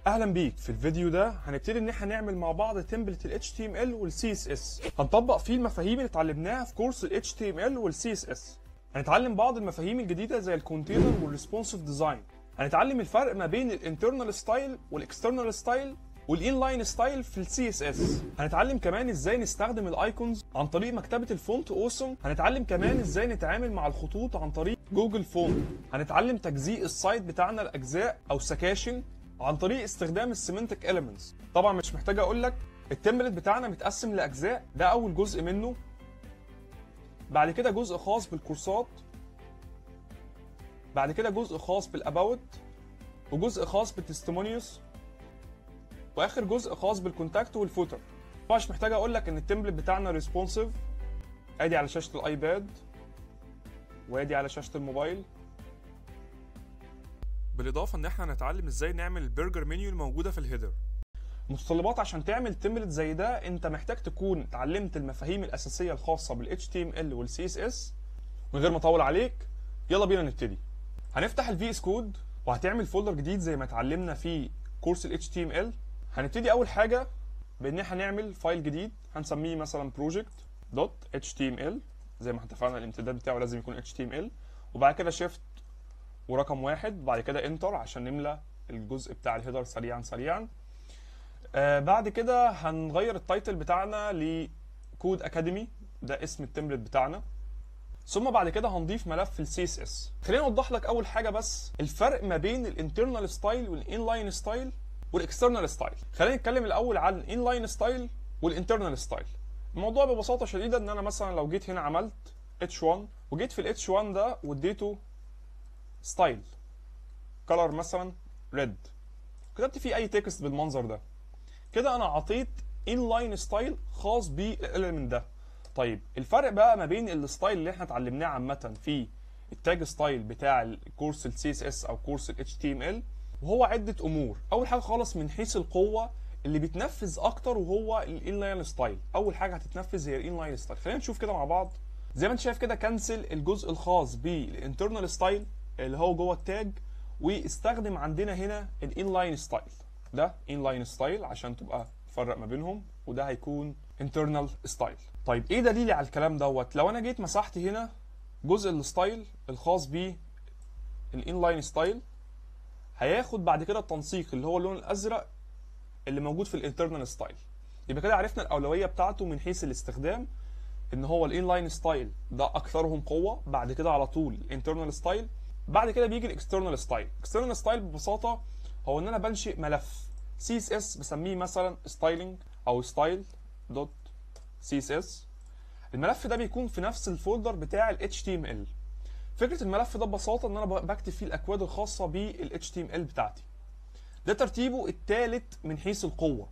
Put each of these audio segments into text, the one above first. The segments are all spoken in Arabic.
اهلا بيك. في الفيديو ده هنبتدي ان احنا نعمل مع بعض تمبلت ال HTML وال CSS. هنطبق فيه المفاهيم اللي اتعلمناها في كورس ال HTML وال CSS. هنتعلم بعض المفاهيم الجديده زي الكونتينر والريسبونسيف ديزاين. هنتعلم الفرق ما بين الانترنال ستايل والاكسترنال ستايل والانلاين ستايل في ال CSS. هنتعلم كمان ازاي نستخدم الايكونز عن طريق مكتبه الفونت اوسم. هنتعلم كمان ازاي نتعامل مع الخطوط عن طريق جوجل فونت. هنتعلم تجزيء السايت بتاعنا لاجزاء او سكاشن عن طريق استخدام السيمنتك اليمنتس. طبعا مش محتاج اقول لك التمبلت بتاعنا متقسم لاجزاء، ده اول جزء منه. بعد كده جزء خاص بالكورسات، بعد كده جزء خاص بالاباوت، وجزء خاص بالتستيمونيوس، واخر جزء خاص بالكونتاكت والفوتر. طبعا مش محتاج اقول لك ان التمبلت بتاعنا ريسبونسيف، ادي على شاشه الايباد وادي على شاشه الموبايل. بالاضافه ان احنا هنتعلم ازاي نعمل البرجر منيو الموجوده في الهيدر. متطلبات عشان تعمل تمبلت زي ده، انت محتاج تكون اتعلمت المفاهيم الاساسيه الخاصه بال HTML وال CSS. من غير ما اطول عليك، يلا بينا نبتدي. هنفتح ال VS Code وهتعمل فولدر جديد زي ما اتعلمنا في كورس ال HTML. هنبتدي اول حاجه بان احنا نعمل فايل جديد هنسميه مثلا project.html. زي ما اتفقنا الامتداد بتاعه لازم يكون HTML، وبعد كده شيفت ورقم 1، بعد كده انتر عشان نملى الجزء بتاع الهيدر سريعا. بعد كده هنغير التايتل بتاعنا لكود اكاديمي، ده اسم التمبلت بتاعنا. ثم بعد كده هنضيف ملف ال CSS. خلينا اوضح لك اول حاجه بس الفرق ما بين الانترنال ستايل والانلاين ستايل والاكسترنال ستايل. خلينا نتكلم الاول عن الانلاين ستايل والانترنال ستايل. الموضوع ببساطه شديده ان انا مثلا لو جيت هنا عملت H1 وجيت في ال H1 ده واديته ستايل كلر مثلا ريد، كتبت فيه اي تكست بالمنظر ده، كده انا عطيت انلاين ستايل خاص بالاليمنت ده. طيب الفرق بقى ما بين الستايل اللي احنا اتعلمناه عامه في التاج ستايل بتاع الكورس ال CSS او كورس ال HTML، وهو عده امور. اول حاجه خالص من حيث القوه اللي بيتنفذ اكتر وهو الانلاين ستايل. اول حاجه هتتنفذ هي الانلاين ستايل. خلينا نشوف كده مع بعض. زي ما انت شايف كده، كنسل الجزء الخاص بالانترنال ستايل اللي هو جوه التاج، واستخدم عندنا هنا الانلاين ستايل. ده انلاين ستايل عشان تبقى تفرق ما بينهم، وده هيكون انترنال ستايل. طيب ايه دليلي على الكلام دوت؟ لو انا جيت مسحت هنا جزء الستايل الخاص بالانلاين ستايل، هياخد بعد كده التنسيق اللي هو اللون الازرق اللي موجود في الانترنال ستايل. يبقى كده عرفنا الاولويه بتاعته من حيث الاستخدام، ان هو الانلاين ستايل ده اكثرهم قوه، بعد كده على طول الانترنال ستايل، بعد كده بيجي الاكسترنال ستايل. الاكسترنال ستايل ببساطه هو ان انا بنشئ ملف CSS بسميه مثلا styling او style.css. الملف ده بيكون في نفس الفولدر بتاع ال HTML. فكره الملف ده ببساطه ان انا بكتب فيه الاكواد الخاصه بال HTML بتاعتي. ده ترتيبه الثالث من حيث القوه،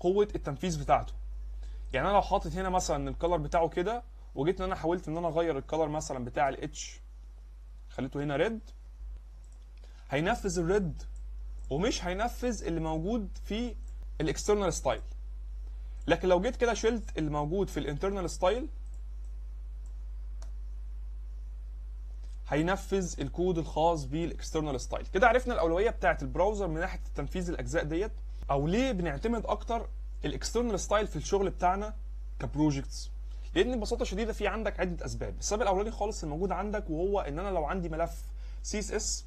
قوه التنفيذ بتاعته. يعني انا لو حاطط هنا مثلا الكلر بتاعه كده، وجيت ان انا حاولت ان انا اغير الكلر مثلا بتاع ال H، خليته هنا ريد، هينفذ الريد ومش هينفذ اللي موجود في الاكسترنال ستايل. لكن لو جيت كده شلت اللي موجود في الانترنال ستايل، هينفذ الكود الخاص بالاكسترنال ستايل. كده عرفنا الاولويه بتاعت البراوزر من ناحيه تنفيذ الاجزاء ديت، او ليه بنعتمد اكتر الاكسترنال ستايل في الشغل بتاعنا كبروجكتس. لان ببساطه شديده في عندك عده اسباب. السبب الاولاني خالص الموجود عندك، وهو ان انا لو عندي ملف CSS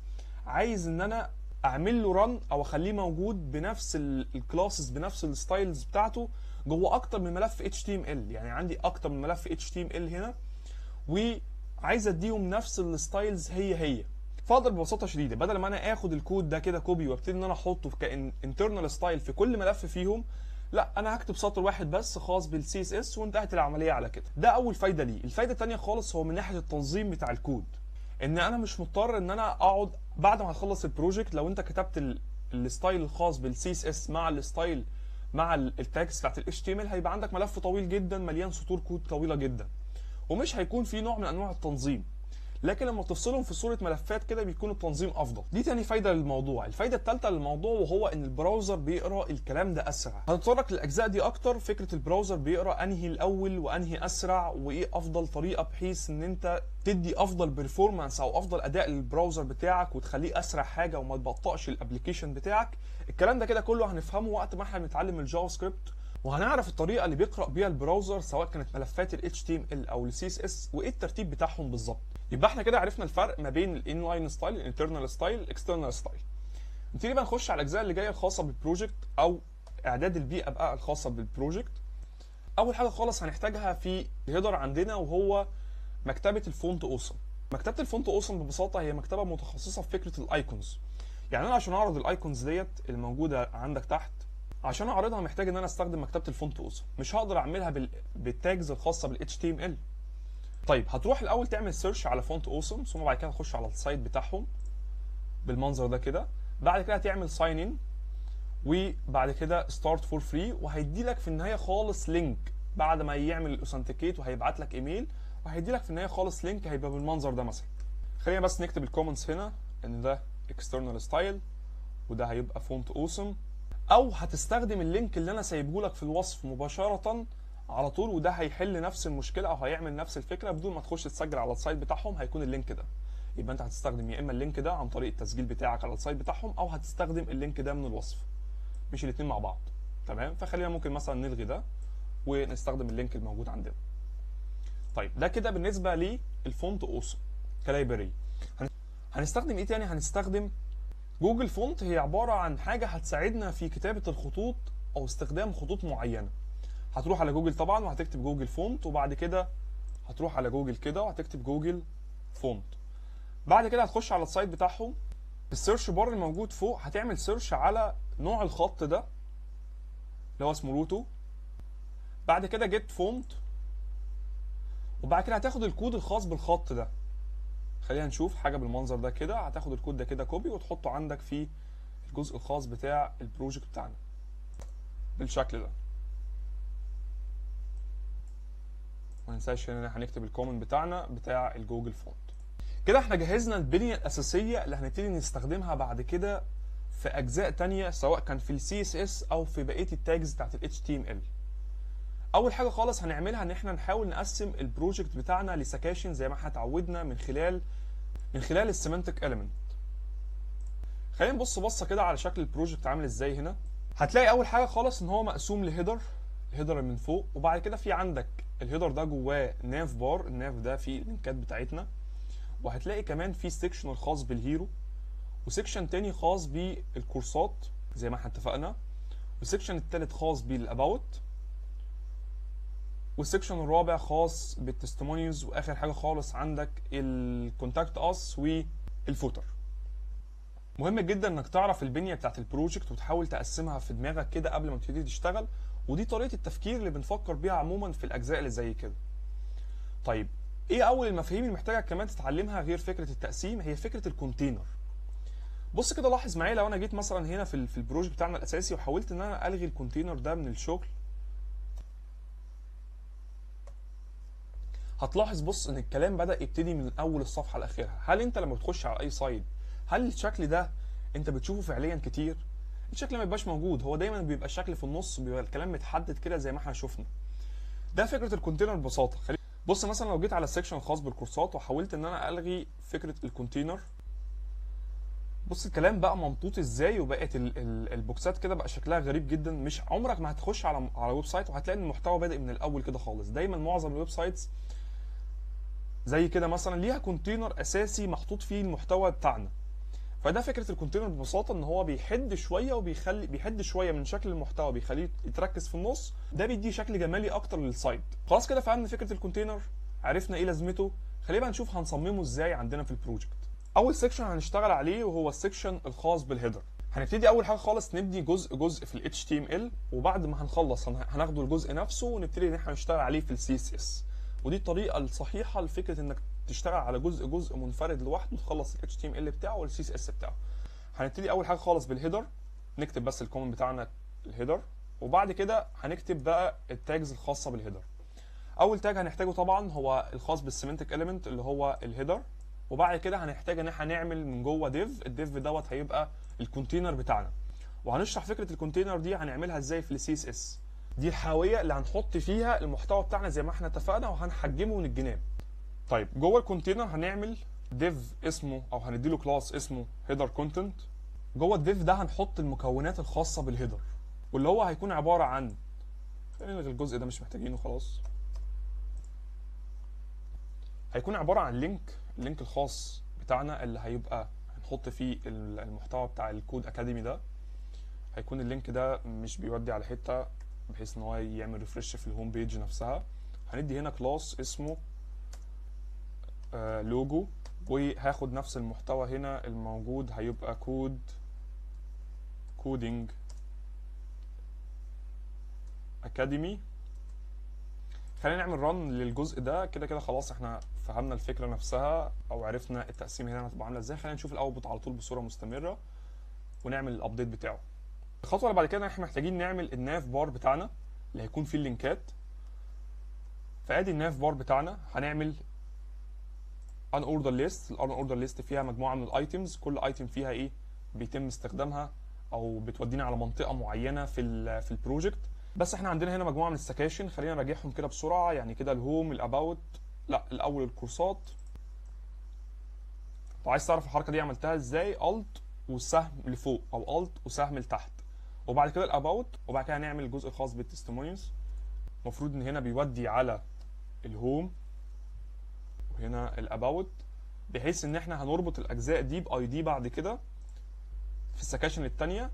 عايز ان انا اعمل له رن او اخليه موجود بنفس الكلاسز بنفس الستايلز بتاعته جوه اكتر من ملف HTML. يعني عندي اكتر من ملف HTML هنا، وعايز اديهم نفس الستايلز هي. فاقدر ببساطه شديده بدل ما انا اخد الكود ده كده كوبي وابتدي ان انا احطه كانترنال ستايل في كل ملف فيهم، لا، انا هكتب سطر واحد بس خاص بال CSS وانتهت العمليه على كده. ده اول فايده ليه. الفايده الثانيه خالص هو من ناحيه التنظيم بتاع الكود، ان انا مش مضطر ان انا اقعد بعد ما هخلص البروجكت. لو انت كتبت الستايل الخاص بال CSS مع الستايل مع التاجز بتاعت ال HTML، هيبقى عندك ملف طويل جدا مليان سطور كود طويله جدا، ومش هيكون في نوع من انواع التنظيم. لكن لما تفصلهم في صوره ملفات كده بيكون التنظيم افضل. دي تاني فايده للموضوع. الفايده الثالثه للموضوع وهو ان البراوزر بيقرا الكلام ده اسرع. هنتطرق للاجزاء دي اكتر، فكره البراوزر بيقرا انهي الاول وانهي اسرع وايه افضل طريقه بحيث ان انت تدي افضل بيرفورمانس او افضل اداء للبراوزر بتاعك وتخليه اسرع حاجه وما تبطئش الابلكيشن بتاعك. الكلام ده كده كله هنفهمه وقت ما احنا بنتعلم الجافا سكريبت، وهنعرف الطريقه اللي بيقرا بيها البراوزر سواء كانت ملفات ال HTML او ال CSS وايه الترتيب بتاعهم بالظبط. يبقى احنا كده عرفنا الفرق ما بين الانلاين ستايل، الانترنال ستايل، الاكسترنال ستايل. نبتدي بقى نخش على الاجزاء اللي جايه الخاصه بالبروجكت او اعداد البيئه بقى الخاصه بالبروجكت. اول حاجه خالص هنحتاجها في الهيدر عندنا وهو مكتبه الفونت اوسم. مكتبه الفونت اوسم ببساطه هي مكتبه متخصصه في فكره الايكونز. يعني انا عشان اعرض الايكونز ديت الموجوده عندك تحت، عشان اعرضها محتاج ان انا استخدم مكتبه الفونت اوسم، مش هقدر اعملها بالتاجز الخاصه بال HTML. طيب هتروح الاول تعمل سيرش على فونت اوسم، ثم بعد كده تخش على السايت بتاعهم بالمنظر ده كده. بعد كده هتعمل ساين ان وبعد كده ستارت فور فري، وهيدي لك في النهايه خالص لينك بعد ما يعمل الاوثنتيكيت وهيبعت لك ايميل، وهيدي لك في النهايه خالص لينك هيبقى بالمنظر ده مثلا. خلينا بس نكتب الكومنتس هنا ان ده اكسترنال ستايل وده هيبقى فونت اوسم، او هتستخدم اللينك اللي انا سايبه لك في الوصف مباشره على طول، وده هيحل نفس المشكله او هيعمل نفس الفكره بدون ما تخش تسجل على السايت بتاعهم. هيكون اللينك ده، يبقى انت هتستخدم يا اما اللينك ده عن طريق التسجيل بتاعك على السايت بتاعهم او هتستخدم اللينك ده من الوصف، مش الاثنين مع بعض. تمام، فخلينا ممكن مثلا نلغي ده ونستخدم اللينك الموجود عندنا. طيب ده كده بالنسبه للفونت اوسم كلايبرري. هنستخدم ايه تاني؟ هنستخدم جوجل فونت. هي عباره عن حاجه هتساعدنا في كتابه الخطوط او استخدام خطوط معينه. هتروح على جوجل طبعا وهتكتب جوجل فونت، وبعد كده هتروح على جوجل كده وهتكتب جوجل فونت. بعد كده هتخش على السايت بتاعهم، في السيرش بار الموجود فوق هتعمل سيرش على نوع الخط ده اللي هو اسمه روتو. بعد كده جيت فونت، وبعد كده هتاخد الكود الخاص بالخط ده. خلينا نشوف حاجه بالمنظر ده كده. هتاخد الكود ده كده كوبي وتحطه عندك في الجزء الخاص بتاع البروجكت بتاعنا بالشكل ده. ما ننساش هنا هنكتب الكومنت بتاعنا بتاع الجوجل فونت. كده احنا جهزنا البنيه الاساسيه اللي هنبتدي نستخدمها بعد كده في اجزاء تانية سواء كان في السي اس اس او في بقيه التاجز بتاعت ال HTML. اول حاجه خالص هنعملها ان احنا نحاول نقسم البروجكت بتاعنا لسكاشن زي ما احنا اتعودنا من خلال السيمانتك اليمنت. خلينا نبص بصه كده على شكل البروجكت عامل ازاي. هنا هتلاقي اول حاجه خالص ان هو مقسوم لهيدر، الهيدر من فوق، وبعد كده في عندك الهيدر ده جواه ناف بار، الناف ده فيه اللينكات بتاعتنا، وهتلاقي كمان في سيكشن الخاص بالهيرو، وسيكشن تاني خاص بالكورسات زي ما احنا اتفقنا، والسيكشن التالت خاص بالاباوت، والسيكشن الرابع خاص بالتستمونيوز، واخر حاجه خالص عندك الكونتاكت اس والفوتر. مهم جدا انك تعرف البنيه بتاعت البروجكت وتحاول تقسمها في دماغك كده قبل ما تبتدي تشتغل، ودي طريقه التفكير اللي بنفكر بيها عموما في الاجزاء اللي زي كده. طيب ايه اول المفاهيم اللي محتاجك كمان تتعلمها غير فكره التقسيم؟ هي فكره الكونتينر. بص كده لاحظ معايا، لو انا جيت مثلا هنا في البروجكت بتاعنا الاساسي وحاولت ان انا الغي الكونتينر ده من الشغل، هتلاحظ بص ان الكلام بدأ يبتدي من اول الصفحه لاخرها. هل انت لما بتخش على اي سايت هل الشكل ده انت بتشوفه فعليا كتير؟ الشكل ما بيبقاش موجود، هو دايما بيبقى الشكل في النص، بيبقى الكلام متحدد كده زي ما احنا شفنا. ده فكره الكونتينر ببساطه. بص مثلا لو جيت على السكشن الخاص بالكورسات وحاولت ان انا الغي فكره الكونتينر، بص الكلام بقى ممطوط ازاي، وبقت البوكسات كده بقى شكلها غريب جدا. مش عمرك ما هتخش على ويب سايت وهتلاقي ان المحتوى بادئ من الاول كده خالص. دايما معظم الويب سايتس زي كده مثلا ليها كونتينر اساسي محطوط فيه المحتوى بتاعنا. فده فكره الكونتينر ببساطه، ان هو بيحد شويه بيحد شويه من شكل المحتوى، بيخليه يتركز في النص، ده بيديه شكل جمالي اكتر للسايت. خلاص كده فهمنا فكره الكونتينر، عرفنا ايه لازمته. خلينا بقى نشوف هنصممه ازاي عندنا في البروجكت. اول سيكشن هنشتغل عليه وهو السيكشن الخاص بالهيدر. هنبتدي اول حاجه خالص نبني جزء في ال HTML، وبعد ما هنخلص هناخده الجزء نفسه ونبتدي ان احنا نشتغل عليه في ال CSS. ودي الطريقه الصحيحه لفكره انك تشتغل على جزء منفرد لوحده وتخلص ال HTML بتاعه وال CSS بتاعه. هنبتدي اول حاجه خالص بالهيدر، نكتب بس الكومنت بتاعنا الهيدر، وبعد كده هنكتب بقى التاجز الخاصه بالهيدر. اول تاج هنحتاجه طبعا هو الخاص بالسيمانتك اليمنت اللي هو الهيدر. وبعد كده هنحتاج ان احنا نعمل من جوه الديف دوت هيبقى الكونتينر بتاعنا. وهنشرح فكره الكونتينر دي هنعملها ازاي في السي اس اس. دي الحاويه اللي هنحط فيها المحتوى بتاعنا زي ما احنا اتفقنا، وهنحجمه من الجناب. طيب جوه الكونتينر هنعمل ديف اسمه، او هنديله كلاس اسمه هيدر كونتنت. جوه الديف ده هنحط المكونات الخاصه بالهيدر، واللي هو هيكون عباره عن، خلينا نلغي الجزء ده مش محتاجينه خلاص. هيكون عباره عن اللينك الخاص بتاعنا اللي هيبقى هنحط فيه المحتوى بتاع الكود اكاديمي ده. هيكون اللينك ده مش بيودي على حته بحيث ان هو يعمل ريفرش في الهوم بيج نفسها. هندي هنا كلاس اسمه لوجو، وهاخد نفس المحتوى هنا الموجود هيبقى كودينج اكاديمي. خلينا نعمل رن للجزء ده. كده خلاص احنا فهمنا الفكره نفسها او عرفنا التقسيم هنا هتبقى عامله ازاي. خلينا نشوف الاوتبوت على طول بصوره مستمره ونعمل الابديت بتاعه. الخطوه اللي بعد كده احنا محتاجين نعمل الناف بار بتاعنا اللي هيكون فيه اللينكات. فادي الناف بار بتاعنا هنعمل ان اوردر ليست. الان اوردر ليست فيها مجموعه من الايتمز، كل ايتم فيها ايه بيتم استخدامها او بتودينا على منطقه معينه في البروجكت. بس احنا عندنا هنا مجموعه من السكاشن، خلينا نراجعهم كده بسرعه. يعني كده الهوم، الاباوت، لا الاول الكورسات. لو عايز تعرف الحركه دي عملتها ازاي، الت والسهم لفوق او الت وسهم لتحت، وبعد كده الاباوت، وبعد كده هنعمل الجزء الخاص بالتستيمونيوز. المفروض ان هنا بيودي على الهوم وهنا الاباوت، بحيث ان احنا هنربط الاجزاء دي باي دي بعد كده في السكاشن الثانيه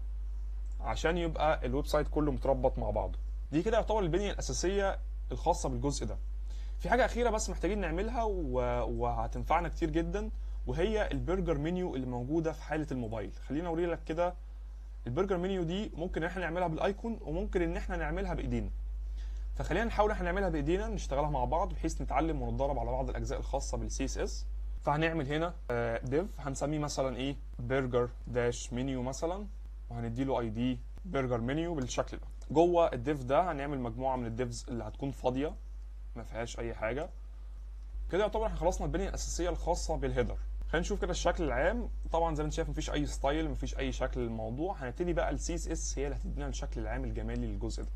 عشان يبقى الويب سايت كله متربط مع بعضه. دي كده يعتبر البنيه الاساسيه الخاصه بالجزء ده. في حاجه اخيره بس محتاجين نعملها وهتنفعنا كتير جدا، وهي البرجر منيو اللي موجوده في حاله الموبايل. خلينا اوري لك كده. البرجر منيو دي ممكن ان احنا نعملها بالايكون، وممكن ان احنا نعملها بايدينا. فخلينا نحاول احنا نعملها بايدينا، نشتغلها مع بعض بحيث نتعلم ونتدرب على بعض الاجزاء الخاصه بالسي اس اس. فهنعمل هنا ديف هنسميه مثلا ايه، برجر داش منيو مثلا، وهندي له اي دي برجر منيو بالشكل ده. جوه الديف ده هنعمل مجموعه من الديفز اللي هتكون فاضيه ما فيهاش اي حاجه. كده يعتبر احنا خلصنا البنيه الاساسيه الخاصه بالهيدر. خلينا نشوف كده الشكل العام. طبعا زي ما انت شايف مفيش اي ستايل، مفيش اي شكل للموضوع. هنبتدي بقى السي اس اس هي اللي هتدينا الشكل العام الجمالي للجزء ده.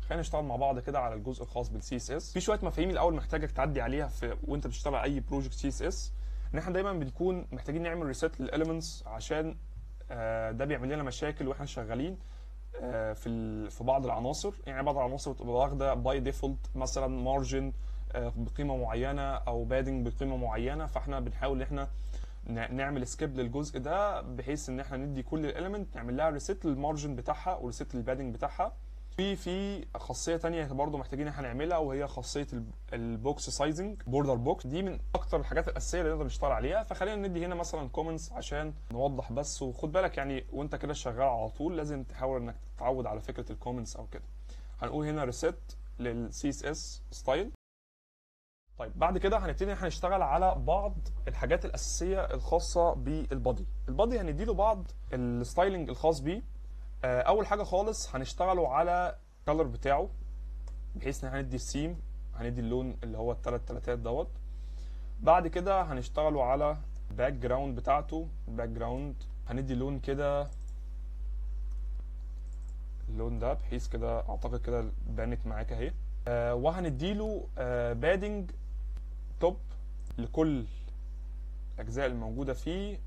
خلينا نشتغل مع بعض كده على الجزء الخاص بالسي اس اس. في شويه مفاهيم الاول محتاجك تعدي عليها وانت بتشتغل على اي بروجكت سي اس اس، ان احنا دايما بنكون محتاجين نعمل ريسيت للاليمنتس، عشان ده بيعمل لنا مشاكل واحنا شغالين في بعض العناصر. يعني بعض العناصر بتبقى واخده باي ديفولت مثلا مارجن بقيمه معينه او بادنج بقيمه معينه، فاحنا بنحاول ان احنا نعمل سكيب للجزء ده بحيث ان احنا ندي كل الاليمنت نعمل لها ريسيت للمارجن بتاعها وريسيت للبادنج بتاعها. في خاصيه ثانيه برضو محتاجين احنا نعملها، وهي خاصيه البوكس سايزنج بوردر بوكس. دي من اكتر الحاجات الاساسيه اللي نقدر نشتغل عليها. فخلينا ندي هنا مثلا كومنتس عشان نوضح بس. وخد بالك يعني وانت كده شغال على طول لازم تحاول انك تتعود على فكره الكومنتس او كده. هنقول هنا ريسيت للسي اس اس ستايل. طيب بعد كده هنبتدي احنا نشتغل على بعض الحاجات الاساسيه الخاصه بالبادي. البادي هنديله بعض الستايلنج الخاص بيه. اول حاجه خالص هنشتغلوا على الكالر بتاعه، بحيث ان هندي السيم، هندي اللون اللي هو الثلاث تلاتات دوت. بعد كده هنشتغلوا على الباك جراوند بتاعته. الباك جراوند هندي لون كده، اللون ده، بحيث كده اعتقد كده بانت معاك اهي. وهنديله بادنج توب لكل الاجزاء الموجوده فيه،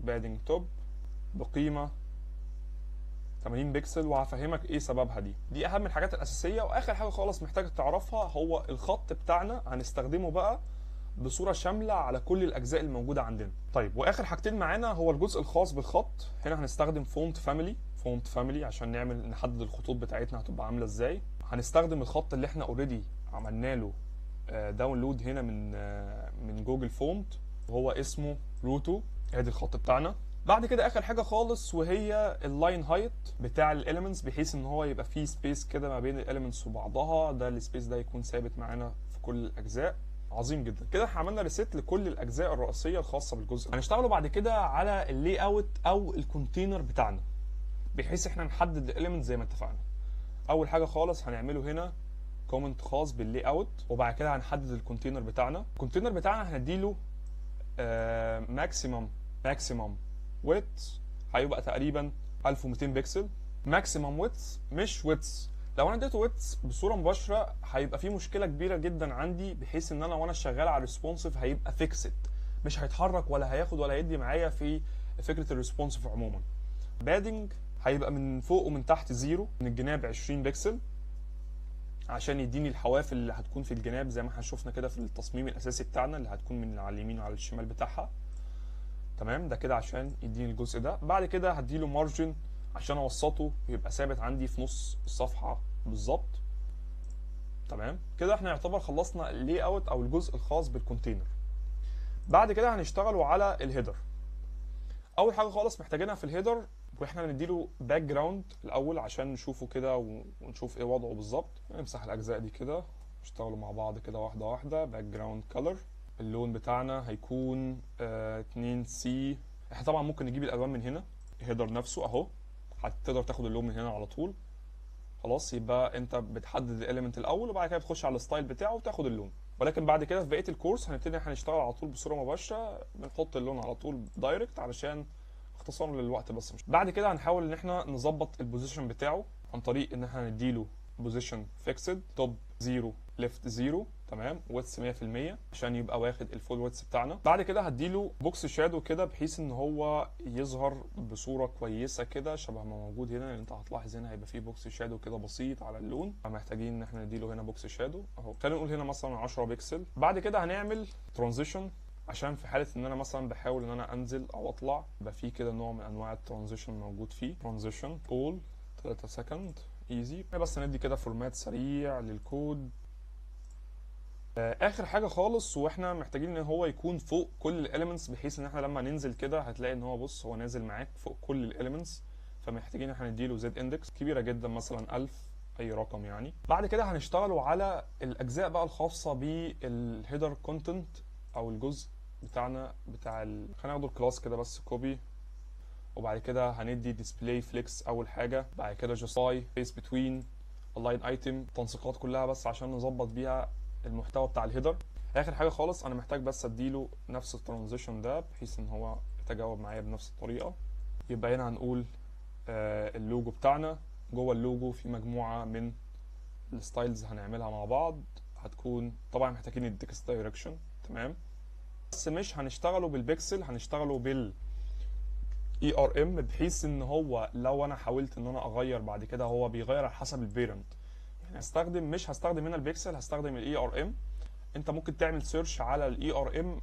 بادنج توب بقيمه 80 بكسل، وهفهمك ايه سببها. دي اهم الحاجات الاساسيه. واخر حاجه خالص محتاج تعرفها هو الخط بتاعنا هنستخدمه بقى بصوره شامله على كل الاجزاء الموجوده عندنا. طيب واخر حاجتين معانا هو الجزء الخاص بالخط. هنا هنستخدم فونت فاميلي عشان نحدد الخطوط بتاعتنا هتبقى عامله ازاي. هنستخدم الخط اللي احنا اوريدي عملنا له داونلود هنا من جوجل فونت، وهو اسمه روتو. ادي الخط بتاعنا. بعد كده اخر حاجه خالص وهي اللاين هايت بتاع الاليمنتس، بحيث ان هو يبقى فيه سبيس كده ما بين الاليمنتس وبعضها. ده السبيس ده يكون ثابت معانا في كل الاجزاء. عظيم جدا. كده احنا عملنا ريسيت لكل الاجزاء الرئيسيه الخاصه بالجزء. هنشتغلوا بعد كده على اللي اوت او الكونتينر بتاعنا، بحيث احنا نحدد الاليمنت زي ما اتفقنا. اول حاجه خالص هنعمله هنا كومنت خاص باللاي اوت، وبعد كده هنحدد الكونتينر بتاعنا. الكونتينر بتاعنا هنديله ماكسيمم ويدث هيبقى تقريبا 1200 بكسل. ماكسيمم ويدث مش ويدث. لو انا اديته ويدث بصوره مباشره هيبقى في مشكله كبيره جدا عندي، بحيث ان انا وانا شغال على الريسبونسيف هيبقى فيكسد، مش هيتحرك ولا هياخد ولا يدي معايا في فكره الريسبونسيف عموما. بادنج هيبقى من فوق ومن تحت زيرو، من الجناب 20 بكسل عشان يديني الحواف اللي هتكون في الجناب زي ما احنا شفنا كده في التصميم الاساسي بتاعنا، اللي هتكون من على اليمين وعلى الشمال بتاعها. تمام، ده كده عشان يديني الجزء ده. بعد كده هديله مارجن عشان اوسطه يبقى ثابت عندي في نص الصفحه بالظبط. تمام كده احنا يعتبر خلصنا اللي اوت او الجزء الخاص بالكونتينر. بعد كده هنشتغلوا على الهيدر. اول حاجه خالص محتاجينها في الهيدر، واحنا بنديله باك جراوند الاول عشان نشوفه كده ونشوف ايه وضعه بالظبط. نمسح الاجزاء دي كده، نشتغلوا مع بعض كده واحده واحده. باك جراوند كلر، اللون بتاعنا هيكون 2C. احنا طبعا ممكن نجيب الالوان من هنا، الهيدر نفسه اهو هتقدر تاخد اللون من هنا على طول. خلاص، يبقى انت بتحدد الاليمنت الاول وبعد كده بتخش على الستايل بتاعه وتاخد اللون. ولكن بعد كده في بقيه الكورس هنبتدي هنشتغل على طول بصوره مباشره، بنحط اللون على طول دايركت علشان اختصارا للوقت بس. مش بعد كده هنحاول ان احنا نظبط البوزيشن بتاعه عن طريق ان احنا نديله بوزيشن فيكسد، توب 0 ليفت 0 تمام، ويدث 100% عشان يبقى واخد الفول ويدث بتاعنا. بعد كده هديله بوكس شادو كده بحيث ان هو يظهر بصوره كويسه كده شبه ما موجود هنا. انت هتلاحظ هنا هيبقى فيه بوكس شادو كده بسيط على اللون، فمحتاجين ان احنا نديله هنا بوكس شادو اهو. خلينا نقول هنا مثلا 10 بكسل. بعد كده هنعمل ترانزيشن عشان في حاله ان انا مثلا بحاول ان انا انزل او اطلع يبقى فيه كده نوع من انواع الترانزيشن موجود فيه. ترانزيشن اول 3 سكند ايزي، بس ندي كده فورمات سريع للكود. اخر حاجه خالص، واحنا محتاجين ان هو يكون فوق كل الاليمنتس، بحيث ان احنا لما ننزل كده هتلاقي ان هو بص هو نازل معاك فوق كل الاليمنتس. فمحتاجين ان احنا نديله زد اندكس كبيره جدا مثلا 1000 اي رقم يعني. بعد كده هنشتغلوا على الاجزاء بقى الخاصه بالهيدر كونتنت او الجزء بتاعنا بتاع خلينا ناخد الكلاس كده بس كوبي، وبعد كده هندي ديسبلاي فليكس اول حاجه. بعد كده جاستاي سبيس بتوين الاين ايتم، التنسيقات كلها بس عشان نظبط بيها المحتوى بتاع الهيدر. اخر حاجه خالص انا محتاج بس اديله نفس الترانزيشن ده بحيث ان هو يتجاوب معايا بنفس الطريقه. يبقى هنا هنقول اللوجو بتاعنا، جوه اللوجو في مجموعه من الستايلز هنعملها مع بعض. هتكون طبعا محتاجين التكست دايركشن تمام، بس مش هنشتغلوا بالبكسل، هنشتغلوا بال ERM، بحيث ان هو لو انا حاولت ان انا اغير بعد كده هو بيغير على حسب البيرنت. يعني مش هستخدم هنا البكسل، هستخدم الاي ار ام. انت ممكن تعمل سيرش على الاي ار ام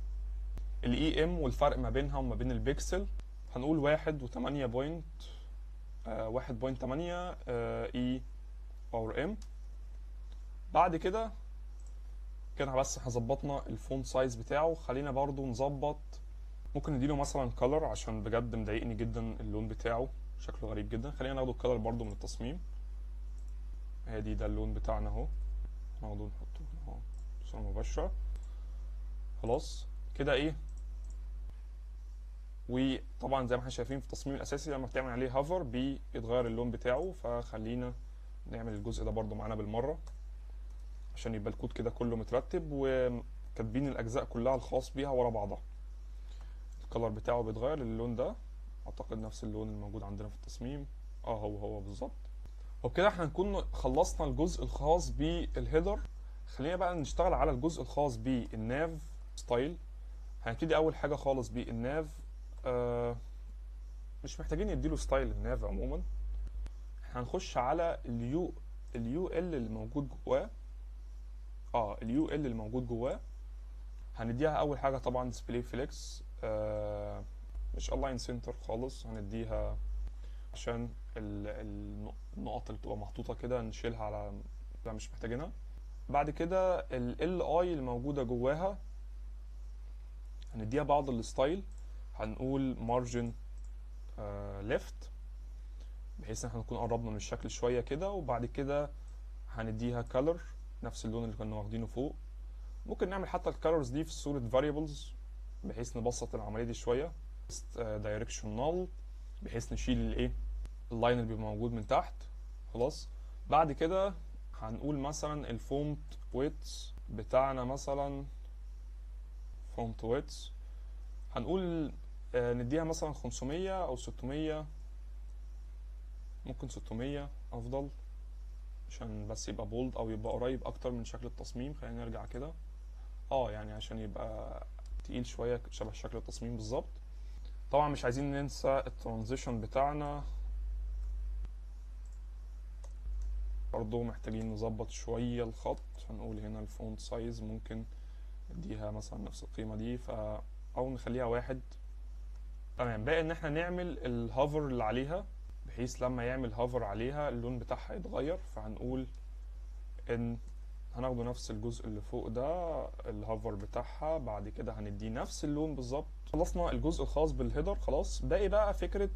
الاي ام والفرق ما بينها وما بين البكسل. هنقول 1.8 اي ار ام. بعد كده بس هظبطنا الفونت سايز بتاعه. خلينا برضو نظبط، ممكن نديله مثلا كلر عشان بجد مضايقني جدا اللون بتاعه شكله غريب جدا. خلينا ناخد الكلر برضو من التصميم. ادي ده اللون بتاعنا اهو، ناخده نحطه اهو بصوره مباشره. خلاص كده ايه. وطبعا زي ما احنا شايفين في التصميم الاساسي لما بتعمل عليه هافر بيتغير اللون بتاعه. فخلينا نعمل الجزء ده برضو معانا بالمره عشان يبقى الكود كده كله مترتب وكاتبين الاجزاء كلها الخاص بيها ورا بعضها. الكلر بتاعه بيتغير للون ده، اعتقد نفس اللون الموجود عندنا في التصميم هو بالظبط. وبكده احنا نكون خلصنا الجزء الخاص بالهيدر. خلينا بقى نشتغل على الجزء الخاص بالناف ستايل. هنبتدي اول حاجه خالص بالناف. مش محتاجين نديله ستايل الناف عموما. هنخش على اليو ال اللي موجود جواه. اليو ال اللي موجود جواه هنديها اول حاجه طبعا ديسبلاي فليكس، مش الاين سنتر خالص، هنديها عشان النقط اللي بتبقى محطوطه كده نشيلها على مش محتاجينها. بعد كده ال اي اللي موجوده جواها هنديها بعض الستايل. هنقول مارجن ليفت بحيث ان احنا نكون قربنا من الشكل شويه كده. وبعد كده هنديها كلر نفس اللون اللي كنا واخدينه فوق. ممكن نعمل حتى الكالرز دي في صوره فاريبلز بحيث نبسط العمليه دي شويه. دايركشن نال بحيث نشيل الايه اللاين اللي بيبقى موجود من تحت. خلاص بعد كده هنقول مثلا الفونت ويتس بتاعنا مثلا فونت ويتس هنقول نديها مثلا 500 او 600. ممكن 600 افضل عشان بس يبقى بولد او يبقى قريب اكتر من شكل التصميم. خلينا نرجع كده. يعني عشان يبقى تقيل شوية شبه شكل التصميم بالظبط. طبعا مش عايزين ننسى الترانزيشن بتاعنا، برضو محتاجين نظبط شوية الخط. هنقول هنا الفونت سايز ممكن نديها مثلا نفس القيمة دي او نخليها 1. تمام. باقي ان احنا نعمل الهوفر اللي عليها، بحيث لما يعمل هوفر عليها اللون بتاعها يتغير. فهنقول ان هناخده نفس الجزء اللي فوق ده الهوفر بتاعها، بعد كده هنديه نفس اللون بالظبط. خلصنا الجزء الخاص بالهيدر خلاص. باقي بقى فكرة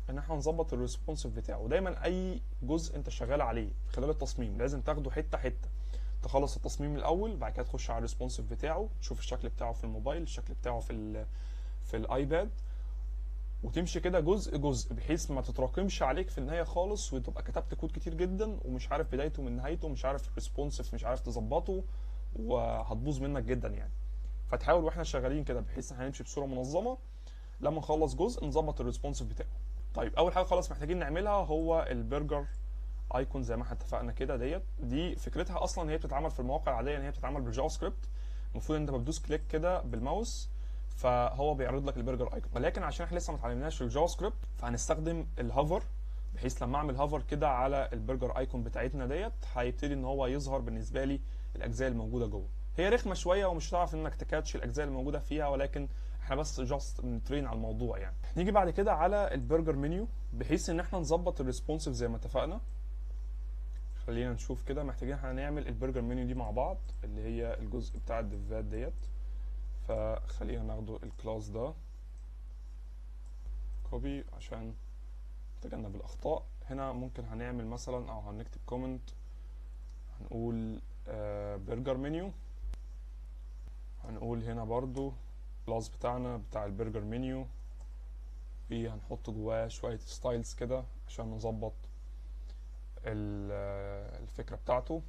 ان احنا نظبط الريسبونسيف بتاعه. دايما اي جزء انت شغال عليه خلال التصميم لازم تاخده حتة حتة، تخلص التصميم الاول، بعد كده تخش على الريسبونسيف بتاعه، تشوف الشكل بتاعه في الموبايل، الشكل بتاعه في الايباد، وتمشي كده جزء جزء، بحيث ما تتراكمش عليك في النهايه خالص وتبقى كتبت كود كتير جدا ومش عارف بدايته من نهايته، مش عارف الريسبونسيف مش عارف تظبطه، وهتبوظ منك جدا يعني. فتحاول واحنا شغالين كده بحيث ان هنمشي بصوره منظمه، لما نخلص جزء نظبط الريسبونسيف بتاعه. طيب اول حاجه خلاص محتاجين نعملها هو البرجر ايكون زي ما احنا اتفقنا كده. دي فكرتها اصلا هي بتتعمل في المواقع العاديه ان هي بتتعمل بالجافا سكريبت. المفروض انت بتدوس كليك كده بالماوس فهو بيعرض لك البرجر ايكون، ولكن عشان احنا لسه ما اتعلمناش الجافا سكريبت فهنستخدم الهوفر، بحيث لما اعمل هوفر كده على البرجر ايكون بتاعتنا هيبتدي ان هو يظهر بالنسبه لي الاجزاء الموجوده جوه. هي رخمه شويه ومش هتعرف انك تكاتش الاجزاء الموجوده فيها، ولكن احنا بس جاست نترين على الموضوع يعني. نيجي بعد كده على البرجر منيو بحيث ان احنا نظبط الريسبونسيف زي ما اتفقنا. خلينا نشوف كده. محتاجين احنا نعمل البرجر منيو دي مع بعض اللي هي الجزء بتاع الديفات فخلينا ناخده الكلاس ده كوبي عشان نتجنب الاخطاء. هنا ممكن هنعمل مثلا او هنكتب كومنت، هنقول برجر منيو. هنقول هنا برضو الكلاس بتاعنا بتاع البرجر منيو، هنحط جواه شوية ستايلز كده عشان نظبط الفكرة بتاعته.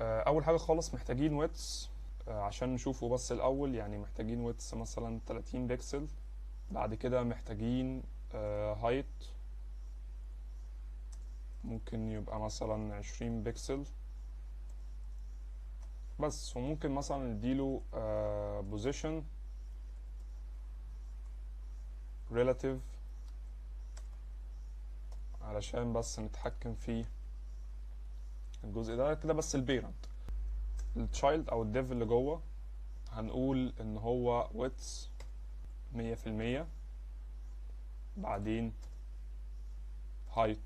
اول حاجة خالص محتاجين ويتس عشان نشوفه بس الاول، يعني محتاجين ويتس مثلا 30 بكسل. بعد كده محتاجين هايت ممكن يبقى مثلا 20 بكسل بس. وممكن مثلا نديله بوزيشن ريلاتيف علشان بس نتحكم في الجزء ده كده. بس البيرنت التشايلد او الديف اللي جوه هنقول ان هو ويتس 100%، بعدين هايت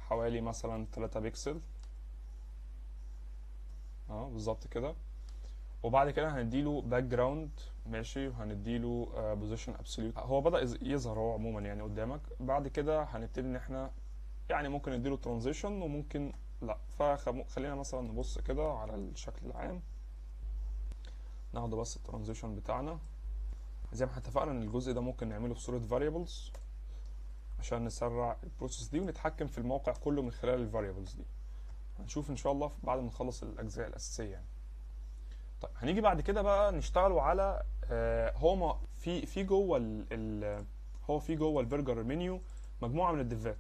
حوالي مثلا 3 بكسل بالظبط كده. وبعد كده هنديله باك جراوند ماشي، وهنديله بوزيشن ابسوليوت. هو بدأ يظهر هو عموما يعني قدامك. بعد كده هنبتدي ان احنا يعني ممكن نديله ترانزيشن وممكن لا. فخلينا مثلا نبص كده على الشكل العام، ناخده بس الترانزيشن بتاعنا زي ما احنا اتفقنا ان الجزء ده ممكن نعمله في صورة variables عشان نسرع البروسيس دي ونتحكم في الموقع كله من خلال الفاريبلز دي. هنشوف ان شاء الله بعد ما نخلص الاجزاء الاساسيه يعني. طيب هنيجي بعد كده بقى نشتغلوا على هو في جوه هو في جوه البرجر منيو مجموعه من الديفات.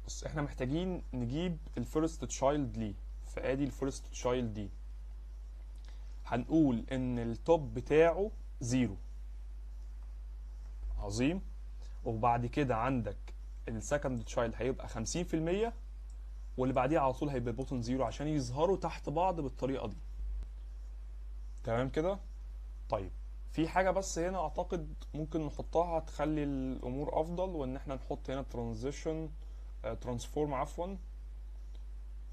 بس احنا محتاجين نجيب الفيرست تشايلد ليه. فادي الفيرست تشايلد دي هنقول ان التوب بتاعه 0. عظيم. وبعد كده عندك السكند تشايلد هيبقى 50%، واللي بعديه على طول هيبقى بوتن 0 عشان يظهروا تحت بعض بالطريقه دي. تمام كده. طيب في حاجه بس هنا اعتقد ممكن نحطها تخلي الامور افضل، وان احنا نحط هنا ترانسفورم عفوا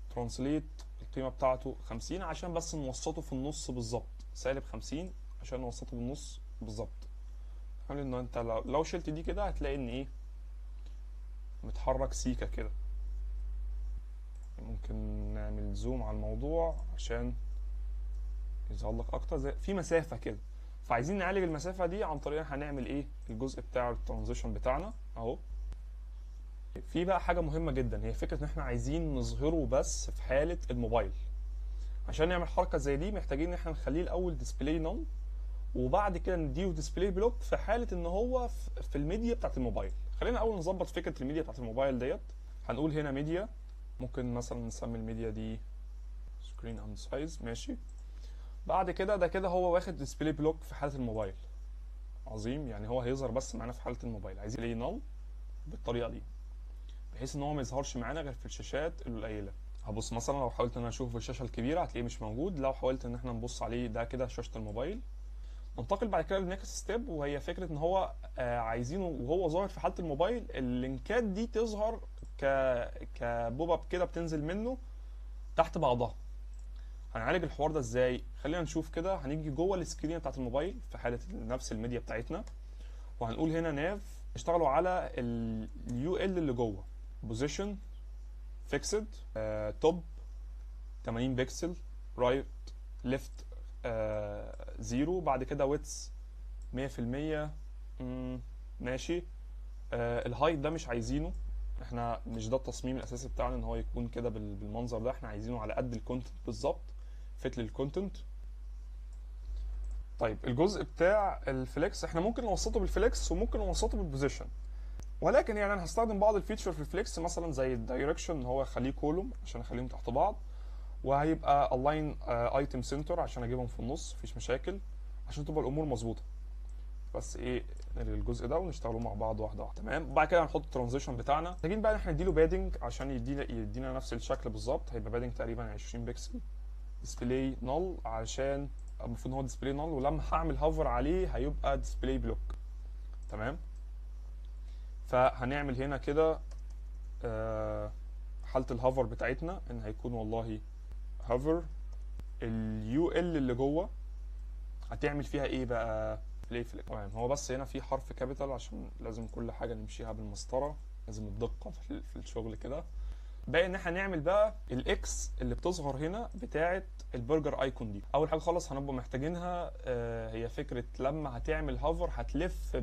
ترانسليت القيمه بتاعته 50 عشان بس نوسطه في النص بالظبط. -50 عشان نوسطه بالنص بالظبط. خلي ان انت لو شلت دي كده هتلاقي ان ايه متحرك سيكه كده. ممكن نعمل زوم على الموضوع عشان يظهر لك اكتر زي في مسافه كده. فعايزين نعالج المسافه دي عن طريق هنعمل ايه الجزء بتاع الترانزيشن بتاعنا اهو. في بقى حاجه مهمه جدا، هي فكره ان احنا عايزين نظهره بس في حاله الموبايل. عشان نعمل حركه زي دي محتاجين ان احنا نخليه الاول ديسبلاي نون، وبعد كده نديه ديسبلاي بلوك في حاله ان هو في الميديا بتاعت الموبايل. خلينا اول نظبط فكره الميديا بتاعت الموبايل ديت. هنقول هنا ميديا، ممكن مثلا نسمي الميديا دي سكرين اند سايز، ماشي. بعد كده ده كده هو واخد ديسبلاي بلوك في حاله الموبايل. عظيم، يعني هو هيظهر بس معانا في حاله الموبايل. عايزين ليه نل بالطريقه دي، بحيث ان هو ما يظهرش معانا غير في الشاشات القليله. هبص مثلا لو حاولت ان انا اشوف الشاشه الكبيره هتلاقيه مش موجود. لو حاولت ان احنا نبص عليه ده كده شاشه الموبايل. ننتقل بعد كده للنكست ستيب، وهي فكره ان هو عايزينه وهو ظاهر في حاله الموبايل اللينكات دي تظهر كبوب اب كده بتنزل منه تحت بعضها. هنعالج الحوار ده ازاي؟ خلينا نشوف كده. هنيجي جوه السكرين بتاعت الموبايل في حاله نفس الميديا بتاعتنا، وهنقول هنا ناف، نشتغلوا على اليو ال اللي جوه، بوزيشن فيكسد توب 80 بكسل، رايت ليفت 0، بعد كده ويتس 100%. ماشي. الهايت ده مش عايزينه، احنا مش ده التصميم الاساسي بتاعنا ان هو يكون كده بالمنظر ده. احنا عايزينه على قد الكونتنت بالظبط، فيت للكونتنت. طيب الجزء بتاع الفليكس احنا ممكن نوسطه بالفليكس وممكن نوسطه بالبوزيشن، ولكن يعني انا هستخدم بعض الفيتشر في الفليكس مثلا زي الدايركشن ان هو يخليه كولوم عشان اخليهم تحت بعض، وهيبقى الاين ايتم سنتر عشان اجيبهم في النص، مفيش مشاكل عشان تبقى الامور مظبوطه. بس ايه، نلغي الجزء ده ونشتغلوا مع بعض واحده واحده. تمام. بعد كده هنحط الترانزيشن بتاعنا. محتاجين بقى ان احنا نديله بادنج عشان يدينا نفس الشكل بالظبط. هيبقى بادنج تقريبا 20 بكسل. ديسبلاي نل علشان المفروض ان هو ديسبلاي نل، ولما هعمل هافر عليه هيبقى ديسبلاي بلوك. تمام. فهنعمل هنا كده حاله الهافر بتاعتنا ان هيكون والله هافر. اليو ال اللي جوه هتعمل فيها ايه بقى؟ بلاي فليك. تمام. هو بس هنا في حرف كابيتال عشان لازم كل حاجه نمشيها بالمسطره، لازم الدقه في الشغل كده. باقي ان احنا نعمل بقى الاكس اللي بتظهر هنا بتاعه البرجر ايكون دي. اول حاجه خالص هنبقى محتاجينها هي فكره لما هتعمل هافر هتلف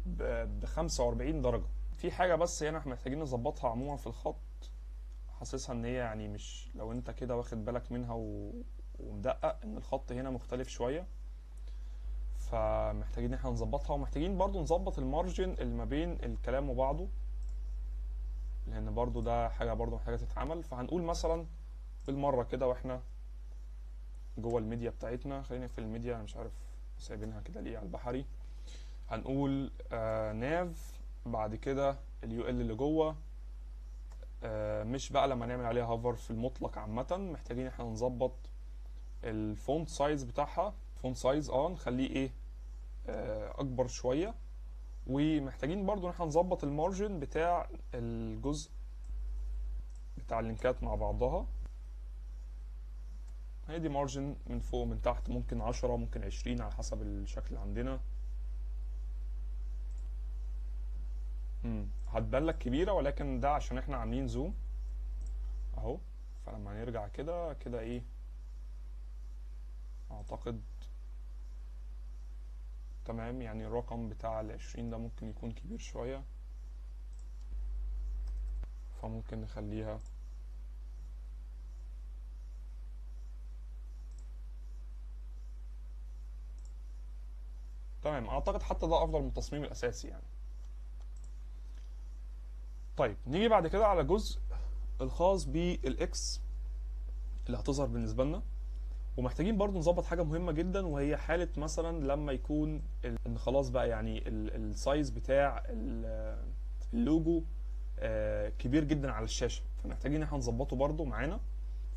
ب 45 درجه. في حاجه بس هنا احنا محتاجين نظبطها عموما في الخط، حاسسها ان هي يعني مش، لو انت كده واخد بالك منها ومدقق ان الخط هنا مختلف شويه، فمحتاجين ان احنا نظبطها. ومحتاجين برضو نظبط المارجن اللي ما بين الكلام وبعضه، لان برضو ده حاجه برضو محتاجه تتعمل. فهنقول مثلا بالمره كده واحنا جوه الميديا بتاعتنا، خلينا في الميديا، انا مش عارف سايبينها كده ليه على البحري. هنقول ناف، بعد كده اليو ال اللي جوه. مش بقى لما نعمل عليها هافر في المطلق عامه، محتاجين احنا نظبط الفونت سايز بتاعها. فونت سايز نخليه ايه اكبر شويه. ومحتاجين برضو ان احنا نظبط المارجن بتاع الجزء بتاع اللينكات مع بعضها. هي دي مارجن من فوق ومن تحت، ممكن 10 ممكن 20 على حسب الشكل اللي عندنا. هتبان لك كبيره، ولكن ده عشان احنا عاملين زوم اهو. فلما نرجع كده كده ايه، اعتقد تمام. يعني الرقم بتاع ال20 ده ممكن يكون كبير شويه، فممكن نخليها تمام. اعتقد حتى ده افضل من التصميم الاساسي يعني. طيب نيجي بعد كده على جزء الخاص بالاكس اللي هتظهر بالنسبه لنا. ومحتاجين برضو نظبط حاجه مهمه جدا، وهي حاله مثلا لما يكون ان خلاص بقى يعني السايز بتاع اللوجو كبير جدا على الشاشه، فمحتاجين احنا نظبطه برضو معانا.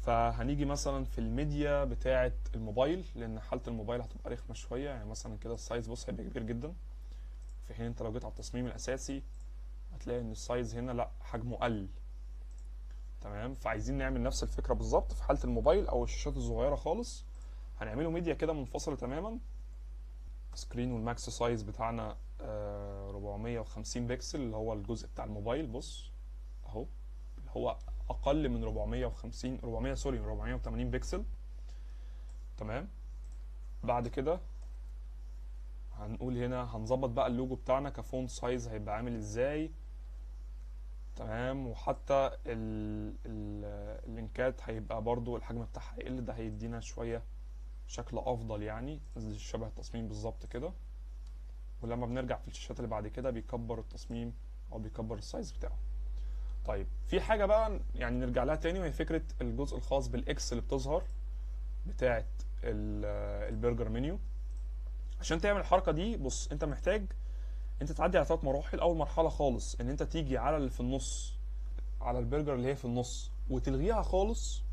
فهنيجي مثلا في الميديا بتاعه الموبايل، لان حاله الموبايل هتبقى رخمه شويه. يعني مثلا كده السايز بص هيبقى كبير جدا، في حين انت لو جيت على التصميم الاساسي هتلاقي ان السايز هنا لا، حجمه قل. تمام. فعايزين نعمل نفس الفكره بالظبط في حاله الموبايل او الشاشات الصغيره خالص. هنعمله ميديا كده منفصله تماما. سكرين والماكس سايز بتاعنا 450 بكسل اللي هو الجزء بتاع الموبايل. بص اهو، اللي هو اقل من 480 بكسل. تمام. بعد كده هنقول هنا هنظبط بقى اللوجو بتاعنا كفونت سايز هيبقى عامل ازاي. تمام. وحتى اللينكات هيبقى برضو الحجم بتاعها هيقل، ده هيدينا شويه شكل افضل يعني، شبه التصميم بالظبط كده. ولما بنرجع في الشاشات اللي بعد كده بيكبر التصميم او بيكبر السايز بتاعه. طيب في حاجه بقى يعني نرجع لها تاني، وهي فكره الجزء الخاص بالاكس اللي بتظهر بتاعه البرجر منيو. عشان تعمل الحركه دي بص، انت محتاج انت تعدي على 3 مراحل. اول مرحله خالص ان انت تيجي على اللي في النص، على البرجر اللي هي في النص وتلغيها خالص،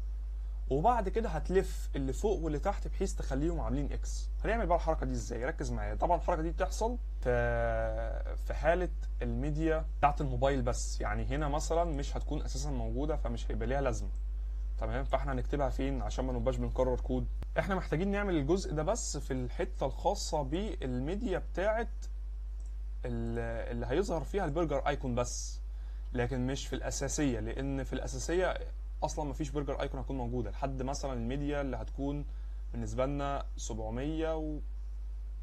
وبعد كده هتلف اللي فوق واللي تحت بحيث تخليهم عاملين اكس. هنعمل بقى الحركه دي ازاي؟ ركز معايا. طبعا الحركه دي بتحصل في حاله الميديا بتاعت الموبايل بس، يعني هنا مثلا مش هتكون اساسا موجوده فمش هيبقى ليها لازمه. تمام. فاحنا هنكتبها فين عشان ما نبقاش بنكرر كود؟ احنا محتاجين نعمل الجزء ده بس في الحته الخاصه بالميديا بتاعت اللي هيظهر فيها البرجر ايكون بس، لكن مش في الاساسيه، لان في الاساسيه اصلا مفيش برجر ايكون هتكون موجوده لحد مثلا الميديا اللي هتكون بالنسبه لنا 700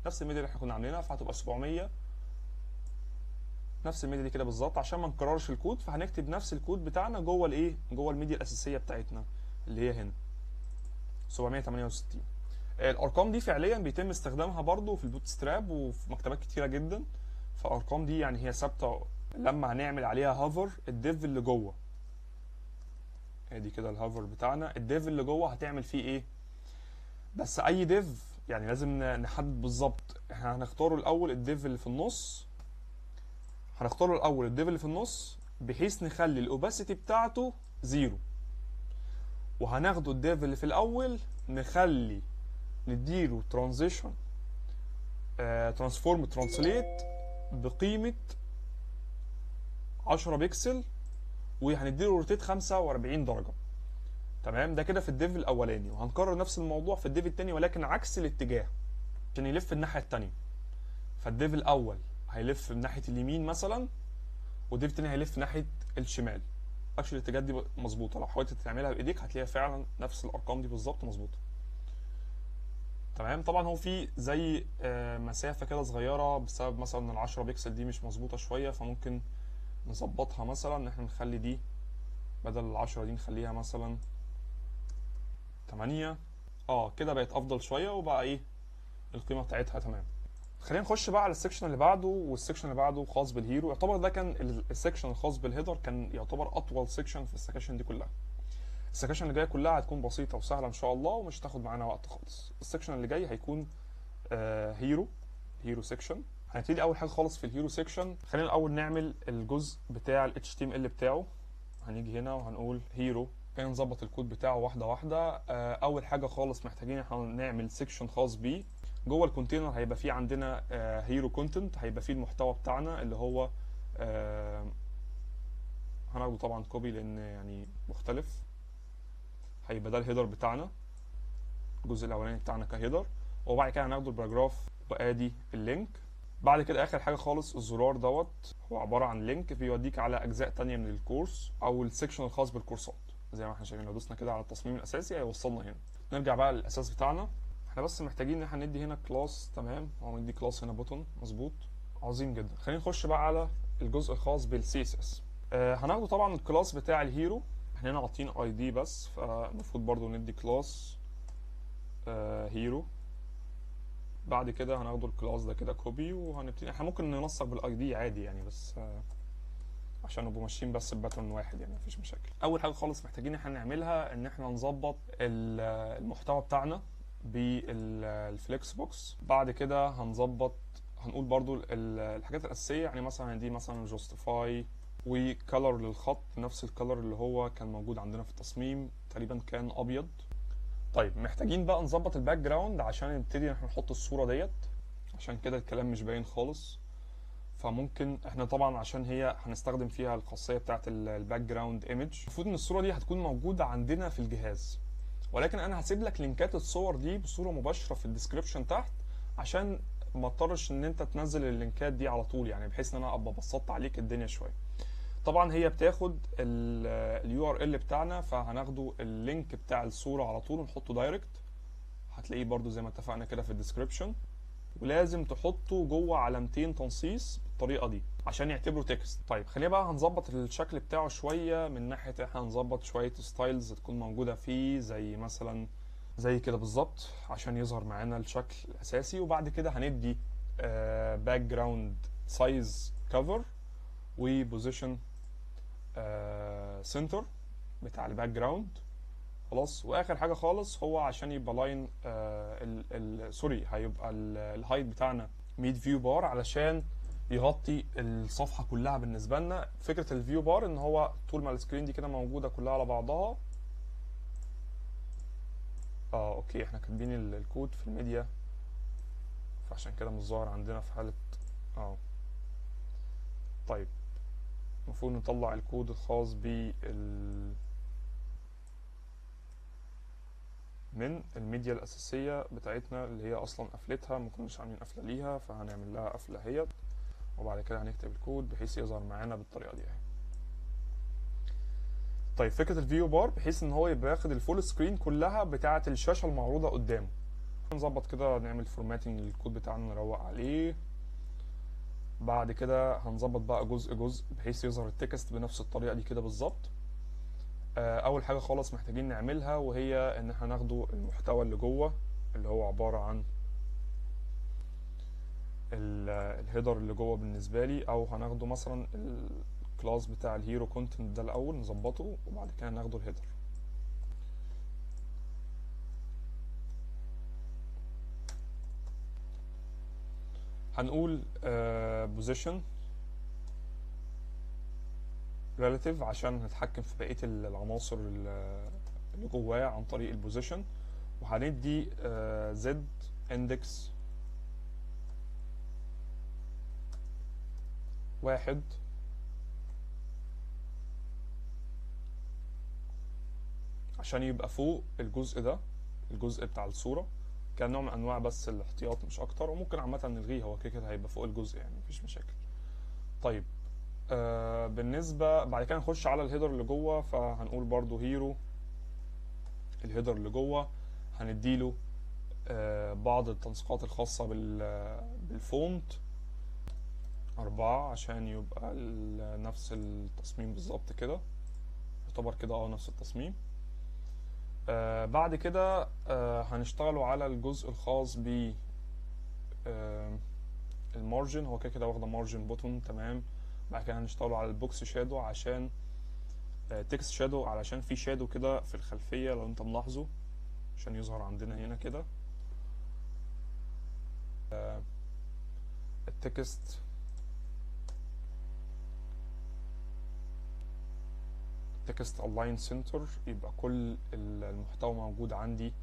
نفس الميديا اللي احنا كنا عاملينها، فهتبقى 700 نفس الميديا دي كده بالظبط عشان ما نكررش الكود. فهنكتب نفس الكود بتاعنا جوه الايه، جوه الميديا الاساسيه بتاعتنا اللي هي هنا 768. الارقام دي فعليا بيتم استخدامها برضو في البوت ستراب وفي مكتبات كتيره جدا. فالارقام دي يعني هي ثابته لما هنعمل عليها هافر الديف اللي جوه. ادي كده الهافر بتاعنا، الديف اللي جوه هتعمل فيه ايه؟ بس اي ديف يعني لازم نحدد بالظبط. احنا هنختاره الاول الديف اللي في النص، هنختاره الاول الديف اللي في النص بحيث نخلي الاوباسيتي بتاعته 0، وهناخده الديف اللي في الاول نخلي نديله ترانزيشن ترانسفورم ترانسليت بقيمه 10 بكسل، وهنديله روتيت 45 درجه. تمام. ده كده في الديف الاولاني، وهنكرر نفس الموضوع في الديف الثاني ولكن عكس الاتجاه عشان يلف الناحيه الثانيه. فالديف الاول هيلف من ناحيه اليمين مثلا، والديف الثاني هيلف ناحيه الشمال. اكشلي الاتجاهات دي مظبوطه، لو حاولت تعملها بايديك هتلاقيها فعلا نفس الارقام دي بالظبط مظبوطه. تمام. طبعا هو في زي مسافه كده صغيره بسبب مثلا ان ال 10 بكسل دي مش مظبوطه شويه، فممكن نظبطها مثلا ان احنا نخلي دي بدل ال 10 دي نخليها مثلا 8. كده بقت افضل شويه وبقى ايه القيمه بتاعتها تمام. خلينا نخش بقى على السكشن اللي بعده، والسكشن اللي بعده خاص بالهيرو. يعتبر ده كان السكشن الخاص بالهيدر، كان يعتبر اطول سكشن في السكشن دي كلها. السكشن اللي جايه كلها هتكون بسيطه وسهله ان شاء الله ومش هتاخد معانا وقت خالص. السكشن اللي جاي هيكون هيرو سكشن. هنبتدي اول حاجه خالص في الهيرو سكشن. خلينا الاول نعمل الجزء بتاع ال HTML بتاعه. هنيجي هنا وهنقول هيرو، كان نظبط الكود بتاعه واحده واحده. اول حاجه خالص محتاجين احنا نعمل سكشن خاص بيه. جوه الكونتينر هيبقى فيه عندنا هيرو كونتنت، هيبقى فيه المحتوى بتاعنا اللي هو هناخده طبعا كوبي لان يعني مختلف. هيبقى ده الهيدر بتاعنا، الجزء الاولاني بتاعنا كهيدر، وبعد كده هناخده الباراجراف وادي اللينك. بعد كده اخر حاجه خالص الزرار دوت هو عباره عن لينك بيوديك على اجزاء تانية من الكورس او السكشن الخاص بالكورسات. زي ما احنا شايفين لو دوسنا كده على التصميم الاساسي هيوصلنا هنا. نرجع بقى للاساس بتاعنا. احنا بس محتاجين ان احنا ندي هنا كلاس. تمام. او ندي كلاس هنا بوتون. مظبوط. عظيم جدا. خلينا نخش بقى على الجزء الخاص بالسي اس اس. هناخده طبعا الكلاس بتاع الهيرو. احنا هنا عاطين اي دي بس، فالمفروض برضو ندي كلاس هيرو. بعد كده هناخده الكلاس ده كده كوبي، وهنبتدي. احنا ممكن ننسق بالاي دي عادي يعني، بس عشان نبقوا ماشيين بس بباترن واحد يعني مفيش مشاكل. اول حاجه خالص محتاجين احنا نعملها ان احنا نظبط المحتوى بتاعنا بالفليكس بوكس. بعد كده هنقول برضو الحاجات الاساسيه، يعني مثلا هندي مثلا جوستيفاي وكالر للخط، نفس الكالر اللي هو كان موجود عندنا في التصميم تقريبا كان ابيض. طيب محتاجين بقى نظبط الباك جراوند عشان نبتدي احنا نحط الصوره ديت، عشان كده الكلام مش باين خالص. فممكن احنا طبعا عشان هي هنستخدم فيها الخاصيه بتاعه الباك جراوند ايمج، المفروض ان الصوره دي هتكون موجوده عندنا في الجهاز، ولكن انا هسيب لك لينكات الصور دي بصوره مباشره في الديسكربشن تحت عشان ما اضطرش ان انت تنزل اللينكات دي على طول، يعني بحيث ان انا ابقى بسطت عليك الدنيا شويه. طبعا هي بتاخد اليو ار ال بتاعنا، فهناخده اللينك بتاع الصوره على طول ونحطه دايركت. هتلاقيه برده زي ما اتفقنا كده في الديسكربشن، ولازم تحطه جوه علامتين تنصيص بالطريقه دي. عشان يعتبره تكست. طيب خلينا بقى هنظبط الشكل بتاعه شويه، من ناحيه احنا هنظبط شويه ستايلز تكون موجوده فيه، زي مثلا زي كده بالظبط عشان يظهر معانا الشكل الاساسي. وبعد كده هندي باك جراوند سايز كفر وبوزيشن سنتر بتاع الباك جراوند خلاص. واخر حاجه خالص هو عشان يبقى لاين سوري، هيبقى الهايت بتاعنا 100 فيو بار علشان يغطي الصفحه كلها. بالنسبه لنا فكره الفيو بار ان هو طول ما السكرين دي كده موجوده كلها على بعضها. اوكي احنا كاتبين الكود في الميديا فعشان كده مش ظاهر عندنا في حاله طيب المفروض نطلع الكود الخاص من الميديا الأساسية بتاعتنا اللي هي أصلا قفلتها ما كناش عاملين قفلة ليها، فهنعمل لها قفلة اهيت. وبعد كده هنكتب الكود بحيث يظهر معانا بالطريقة دي اهي. طيب فكرة الفيو بار بحيث ان هو يبقى ياخد الفول سكرين كلها بتاعة الشاشة المعروضة قدامه. نظبط كده نعمل فورماتنج للكود بتاعنا نروق عليه. بعد كده هنظبط بقى جزء جزء بحيث يظهر التكست بنفس الطريقة دي كده بالظبط. اول حاجه خالص محتاجين نعملها وهي ان احنا ناخده المحتوى اللي جوه اللي هو عباره عن الهيدر اللي جوه بالنسبه لي، او هناخده مثلا الكلاس بتاع الهيرو كونتنت ده الاول نظبطه وبعد كده ناخده الهيدر. هنقول بوزيشن ريلاتيف عشان نتحكم في بقيه العناصر اللي جواه عن طريق البوزيشن. وهندي زد اندكس 1 عشان يبقى فوق الجزء ده، الجزء بتاع الصورة كنوع من انواع بس الاحتياط مش اكتر. وممكن عامة نلغيه، هو كده كده هيبقى فوق الجزء يعني مفيش مشاكل. طيب بالنسبة بعد كده نخش على الهيدر اللي جوه، فهنقول برضو هيرو الهيدر اللي جوه هنديله بعض التنسيقات الخاصة بالفونت 4 عشان يبقى نفس التصميم بالظبط كده، يعتبر كده نفس التصميم. بعد كده هنشتغلوا على الجزء الخاص ب المارجن، هو كده كده واخده مارجن بوتون تمام. بعد كده هنشتغلوا على البوكس شادو عشان تكست شادو علشان في شادو كده في الخلفيه لو انت ملاحظه عشان يظهر عندنا هنا كده. التكست الاين سنتر يبقى كل المحتوى موجود عندي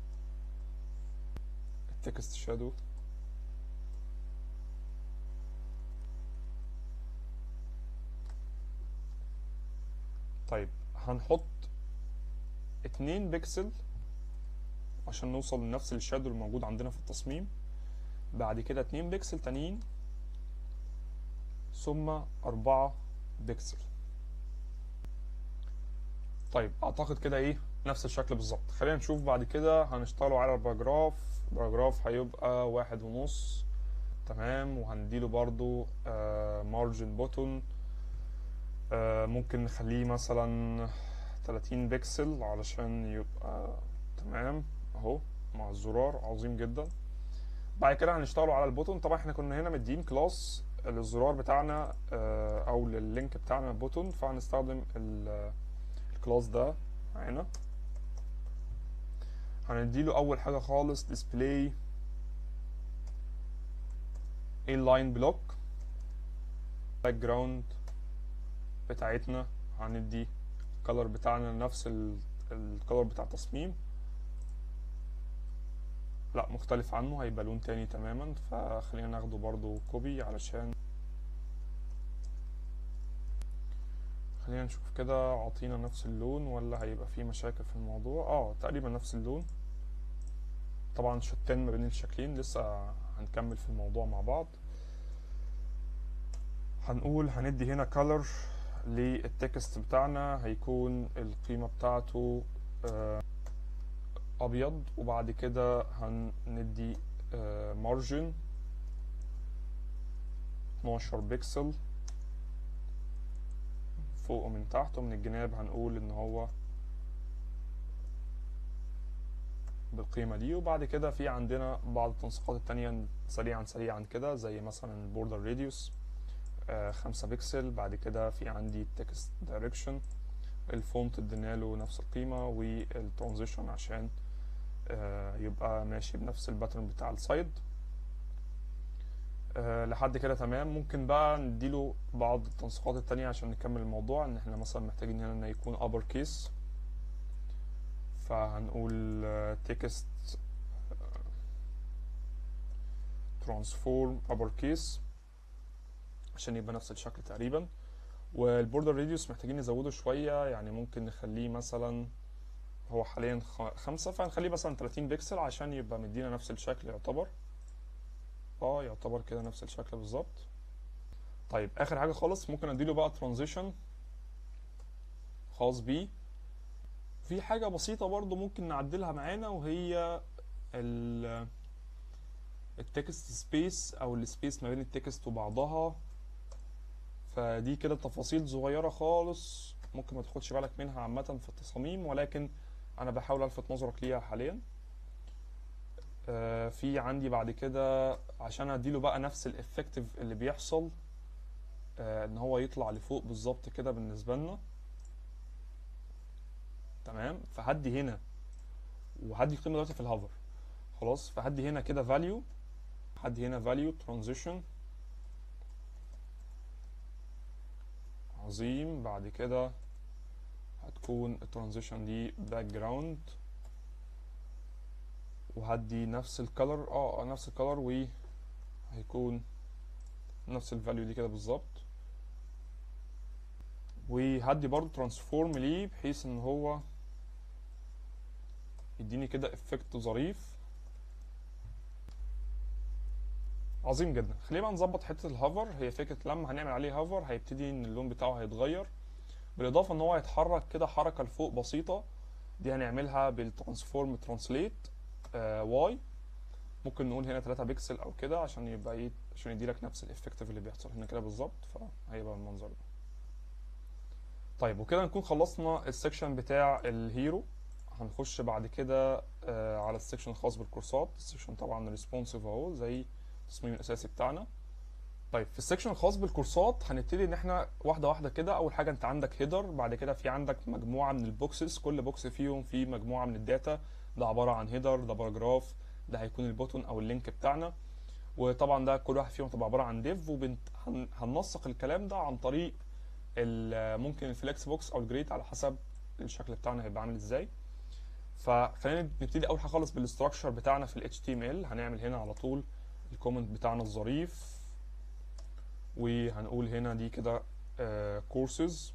التكست شادو. طيب هنحط 2 بكسل عشان نوصل لنفس الشادو الموجود عندنا في التصميم. بعد كده 2 بكسل تانيين ثم 4 بكسل. طيب اعتقد كده نفس الشكل بالظبط. خلينا نشوف بعد كده هنشتغلوا على الباراجراف هيبقى 1.5 تمام. وهنديله برضو مارجن بوتون ممكن نخليه مثلا 30 بكسل علشان يبقى تمام اهو مع الزرار. عظيم جدا. بعد كده هنشتغلوا على البوتون. طبعا احنا كنا هنا مدين كلاس للزرار بتاعنا او لللينك بتاعنا بوتون، فهنستخدم الكلاس ده معانا. هنديله اول حاجه خالص display inline block. باك جراوند بتاعتنا هندي الكالر بتاعنا نفس الكالر بتاع التصميم، لا مختلف عنه هيبقى لون تاني تماما. فخلينا ناخده برضو كوبي علشان خلينا نشوف كده عطينا نفس اللون ولا هيبقى فيه مشاكل في الموضوع. تقريبا نفس اللون. طبعا شتان ما بين الشكلين لسه هنكمل في الموضوع مع بعض. هنقول هندي هنا color للتكست بتاعنا هيكون القيمة بتاعته ابيض. وبعد كده هندي margin 12 بكسل فوق ومن تحت، ومن الجناب هنقول ان هو بالقيمة دي. وبعد كده في عندنا بعض التنسيقات التانية سريعا كده، زي مثلا البوردر راديوس 5 بكسل. بعد كده في عندي التكست دايركشن، الفونت ادينا له نفس القيمة، والترانزيشن عشان يبقى ماشي بنفس الباترن بتاع السايد. لحد كده تمام. ممكن بقى نديله بعض التنسيقات التانية عشان نكمل الموضوع. ان احنا مثلا محتاجين هنا ان يكون upper case، فهنقول text transform upper case عشان يبقى نفس الشكل تقريبا. والبوردر راديوس محتاجين نزوده شوية، يعني ممكن نخليه مثلا، هو حاليا 5، فهنخليه مثلا 30 بكسل عشان يبقى مدينا نفس الشكل. يعتبر كده نفس الشكل بالظبط. طيب اخر حاجة خالص ممكن اديله بقى ترانزيشن خاص بيه. في حاجة بسيطة برضو ممكن نعدلها معانا، وهي التكست سبيس او السبيس ما بين التكست وبعضها. فدي كده تفاصيل صغيرة خالص ممكن ما تاخدش بالك منها عامة في التصاميم، ولكن انا بحاول الفت نظرك ليها حاليا. في عندي بعد كده عشان اديله بقى نفس الافكتيف اللي بيحصل، ان هو يطلع لفوق بالظبط كده بالنسبة لنا. تمام. فهدي هنا، وهدي القيمة دلوقتي في الهوفر خلاص. فهدي هنا كده value، هدي هنا value transition. عظيم. بعد كده هتكون الترانزيشن دي باك جراوند، وهدي نفس الكالر نفس الكالر، وهيكون نفس الفاليو دي كده بالظبط. وهدي برضو ترانسفورم ليه بحيث ان هو يديني كده افكت ظريف. عظيم جدا. خلينا بقى نظبط حته الهوفر. هي فكره لما هنعمل عليه هوفر هيبتدي ان اللون بتاعه هيتغير، بالاضافه ان هو هيتحرك كده حركه لفوق بسيطه. دي هنعملها بالترانسفورم ترانسليت واي. ممكن نقول هنا 3 بكسل او كده عشان يبقى ايه، عشان يديلك نفس الافكتيف اللي بيحصل هنا كده بالظبط. فهيبقى المنظر ده. طيب وكده نكون خلصنا السكشن بتاع الهيرو. هنخش بعد كده على السكشن الخاص بالكورسات. السكشن طبعا ريسبونسيف اهو زي التصميم الاساسي بتاعنا. طيب في السكشن الخاص بالكورسات هنبتدي ان احنا واحده واحده كده. اول حاجه انت عندك هيدر، بعد كده في عندك مجموعه من البوكسز، كل بوكس فيهم في مجموعه من الداتا. ده عباره عن هيدر، ده باراجراف، ده هيكون البوتون او اللينك بتاعنا. وطبعا ده كل واحد فيهم تبقى عباره عن ديف، هننسق الكلام ده عن طريق ممكن الفليكس بوكس او الجريد على حسب الشكل بتاعنا هيبقى عامل ازاي. فخلينا نبتدي اول حاجه خالص بالاستراكشر بتاعنا في ال HTML. هنعمل هنا على طول الكومنت بتاعنا الظريف، وهنقول هنا دي كده كورسز.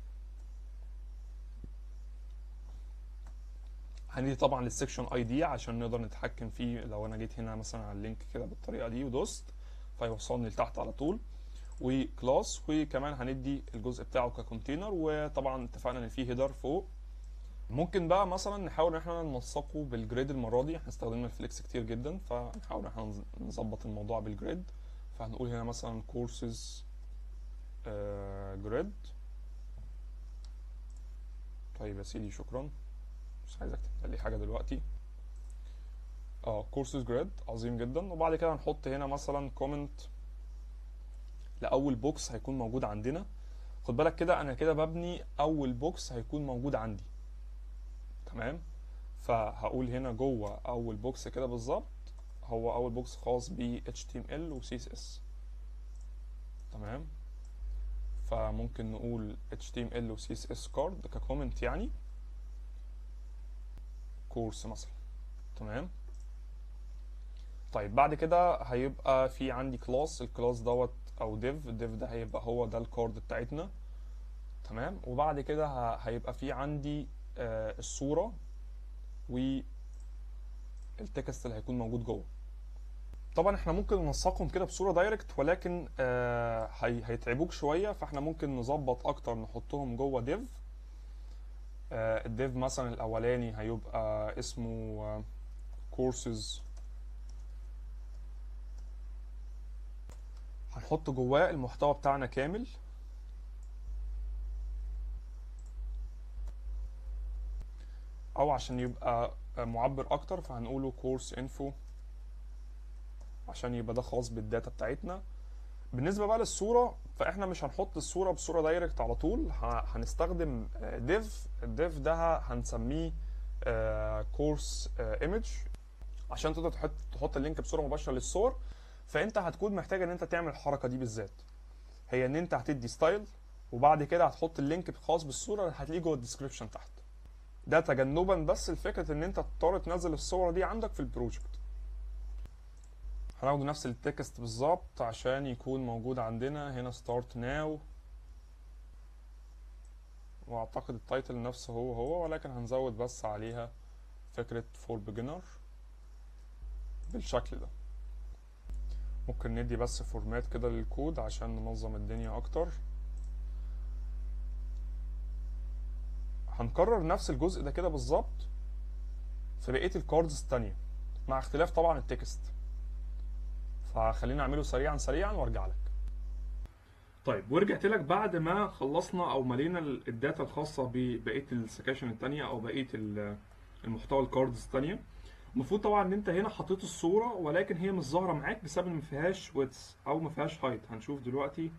هندي طبعا للسكشن اي دي عشان نقدر نتحكم فيه. لو انا جيت هنا مثلا على اللينك كده بالطريقه دي ودوست، فيوصلني لتحت على طول. وكلاس، وكمان هندي الجزء بتاعه ككونتينر. وطبعا اتفقنا ان فيه هيدر فوق. ممكن بقى مثلا نحاول ان احنا ننسقه بالجريد. المره دي احنا استخدمنا الفليكس كتير جدا، فنحاول ان احنا نظبط الموضوع بالجريد. فهنقول هنا مثلا كورسز جريد. طيب يا سيدي شكرا، مش عايزك تكتب لي حاجه دلوقتي. كورسز جريد. عظيم جدا. وبعد كده هنحط هنا مثلا كومنت لاول بوكس هيكون موجود عندنا. خد بالك كده انا كده ببني اول بوكس هيكون موجود عندي. تمام. فهقول هنا جوه اول بوكس كده بالظبط، هو اول بوكس خاص ب HTML و CSS. تمام. فممكن نقول HTML و CSS كارد ككومنت يعني كورس مثلا. تمام. طيب بعد كده هيبقى في عندي كلاس. الكلاس دوت او ديف ده هيبقى هو ده الكارد بتاعتنا. تمام. وبعد كده هيبقى في عندي الصورة والتكست اللي هيكون موجود جوه. طبعا احنا ممكن ننسقهم كده بصورة دايركت، ولكن هيتعبوك شوية. فاحنا ممكن نظبط اكتر نحطهم جوه ديف. الديف مثلا الاولاني هيبقى اسمه كورسز. هنحط جواه المحتوى بتاعنا كامل. او عشان يبقى معبر اكتر فهنقوله كورس انفو عشان يبقى ده خاص بالداتا بتاعتنا. بالنسبه بقى للصوره فاحنا مش هنحط الصوره بصوره دايركت على طول، هنستخدم ديف. الديف ده هنسميه كورس ايمج عشان تقدر تحط اللينك بصوره مباشره للصور. فانت هتكون محتاج ان انت تعمل الحركه دي بالذات، هي ان انت هتدي ستايل وبعد كده هتحط اللينك الخاص بالصوره اللي هتلاقيه جوه الديسكربشن تحت. ده تجنبا بس الفكره ان انت تضطر تنزل الصوره دي عندك في البروجكت. هناخد نفس التكست بالظبط عشان يكون موجود عندنا هنا ستارت ناو، واعتقد التايتل نفسه هو ولكن هنزود بس عليها فكره فور بيجنر بالشكل ده. ممكن ندي بس فورمات كده للكود عشان ننظم الدنيا اكتر. هنكرر نفس الجزء ده كده بالظبط في بقيه الكاردز التانية مع اختلاف طبعا التكست، فخلينا نعمله سريعا وارجع لك. طيب ورجعت لك بعد ما خلصنا او ملينا الداتا الخاصه ببقيه السكاشن التانية او بقيه المحتوى الكاردز التانية. المفروض طبعا ان انت هنا حطيت الصوره ولكن هي مش ظاهره معاك بسبب ان ما فيهاش ويدث او ما فيهاش هايت. هنشوف دلوقتي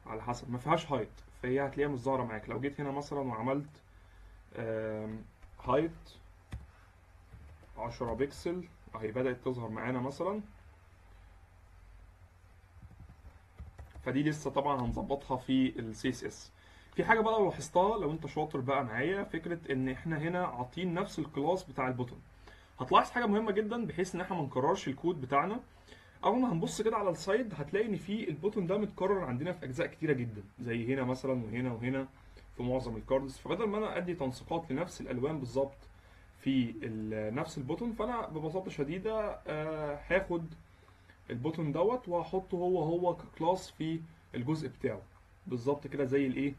على حسب، ما فيهاش هايت فهي هتلاقيها مش ظاهره معاك. لو جيت هنا مثلا وعملت هايت 10 بكسل اهي بدات تظهر معانا مثلا، فدي لسه طبعا هنظبطها في السي اس اس. في حاجه بقى لو لاحظتها لو انت شاطر بقى معايا، فكره ان احنا هنا عاطين نفس الكلاس بتاع البوتون. هتلاحظ حاجه مهمه جدا بحيث ان احنا ما نكررش الكود بتاعنا. اول ما هنبص كده على السايد هتلاقي ان في البوتون ده متكرر عندنا في اجزاء كتيره جدا، زي هنا مثلا وهنا وهنا في معظم الكاردز. فبدل ما انا ادي تنسيقات لنفس الالوان بالظبط في نفس البوتون، فانا ببساطه شديده هاخد البوتون دوت وهحطه هو ككلاس في الجزء بتاعه بالظبط كده، زي الايه،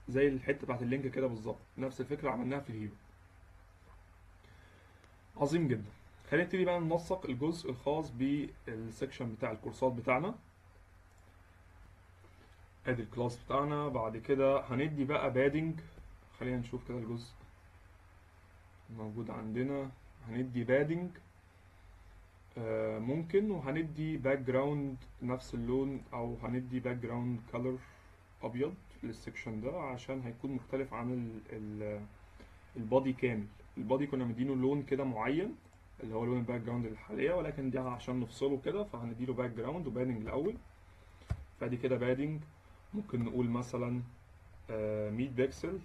زي الحته بتاعت اللينك كده بالظبط. نفس الفكره عملناها في الهيرو. عظيم جدا. خلينا نبتدي بقى ننسق الجزء الخاص بالسكشن بتاع الكورسات بتاعنا. ادي الكلاس بتاعنا. بعد كده هندي بقى بادنج. خلينا نشوف كده الجزء موجود عندنا. هندي بادنج ممكن، وهندي باك جراوند نفس اللون او هندي باك جراوند كلر ابيض للسكشن ده عشان هيكون مختلف عن البادي كامل. البادي كنا مدينه لون كده معين اللي هو لون الباك جراوند الحاليه، ولكن دي عشان نفصله كده فهنديله باك جراوند وبادنج الاول. فادي كده بادنج ممكن نقول مثلا 100 بكسل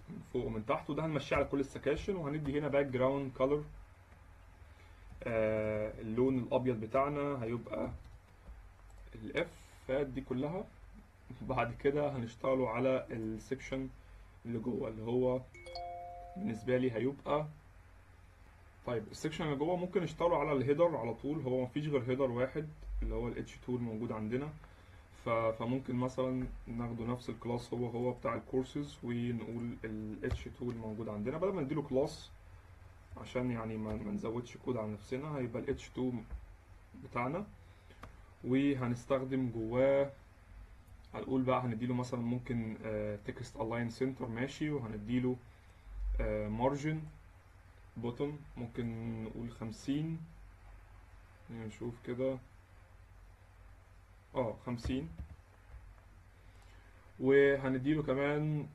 من فوق ومن تحت، وده هنمشيه على كل السكاشن. وهندي هنا باك جراوند كلر اللون الابيض بتاعنا هيبقى الاف فات دي كلها. بعد كده هنشتغلوا على السكشن اللي جوه اللي هو بالنسبه لي هيبقى، طيب السكشن اللي جوه ممكن نشتغلوا على الهيدر على طول. هو مفيش غير هيدر واحد اللي هو الاتش 2 الموجود عندنا، فممكن مثلا ناخده نفس الكلاس هو بتاع الكورسز ونقول الاتش 2 الموجود عندنا بدل ما نديله كلاس عشان يعني ما نزودش كود على نفسنا. هيبقى ال H2 بتاعنا وهنستخدم جواه، هنقول بقى هنديله مثلا ممكن تكست الاين سنتر ماشي، وهنديله مارجن بوتون ممكن نقول 50. نشوف كده 50. وهنديله كمان